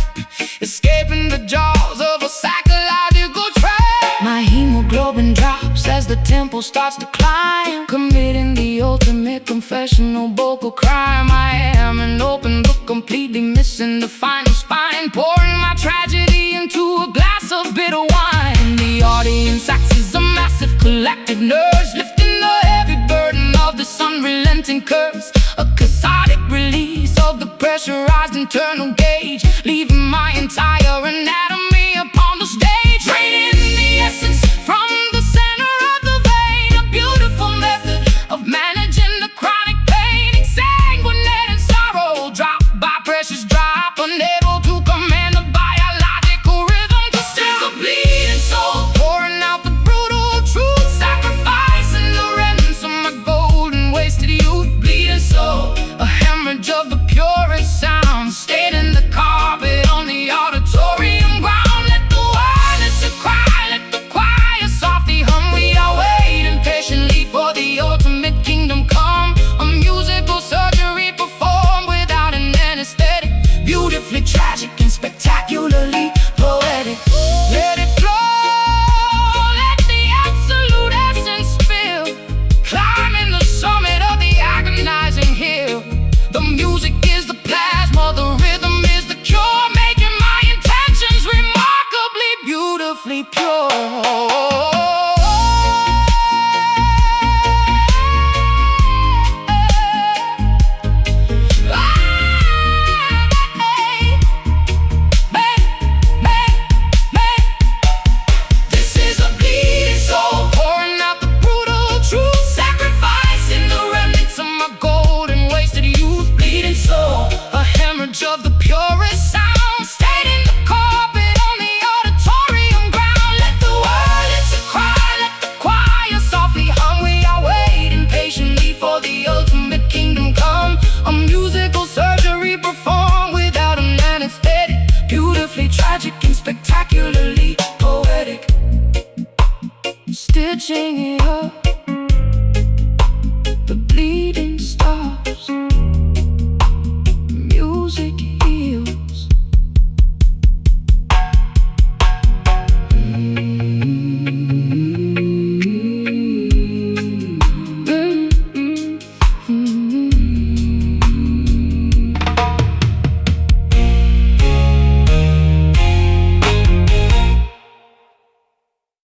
S2: escaping the jaws of a psychological trap.
S1: My hemoglobin drops as the tempo starts to climb, committing the ultimate confessional vocal crime. I am an open book, completely missing the final spine, pouring my tragedy into a glass of bitter wine. The audience acts as a massive collective nurse, lifting the heavy burden of this unrelenting curse. A cathartic release of the pressurized internal gauge, leaving my entire anatomy upon the stage. Draining the essence from the center of the vein, a beautiful method of managing the chronic pain. Exsanguinating sorrow, drop by precious drop, unable to command the biological rhythm to stop.
S2: A bleeding soul,
S1: Pouring out the brutal truth, sacrificing the remnants of my golden wasted youth. Bleeding soul, a hemorrhage of the purest sound, staining the carpet on the auditorium ground. Let the violence cry, let the choir softly hum. We are waiting patiently for the ultimate kingdom come. A musical surgery performed without an anesthetic, beautifully tragic and spectacularly poetic. Let it flow, let the absolute essence spill, climbing the summit of the agonizing hill. The music is the plasma, the rhythm is the cure, making my intentions remarkably beautifully pure.
S2: this is a bleeding soul,
S1: Pouring out the brutal truth, sacrificing the remnants of my golden wasted youth. Bleeding soul, a hemorrhage of the purest sound, staining the carpet on the auditorium ground. Let the violence cry, let the choir softly hum. We are waiting patiently for the ultimate kingdom come. A musical surgery performed without an anesthetic, beautifully tragic and spectacularly poetic. Stitching it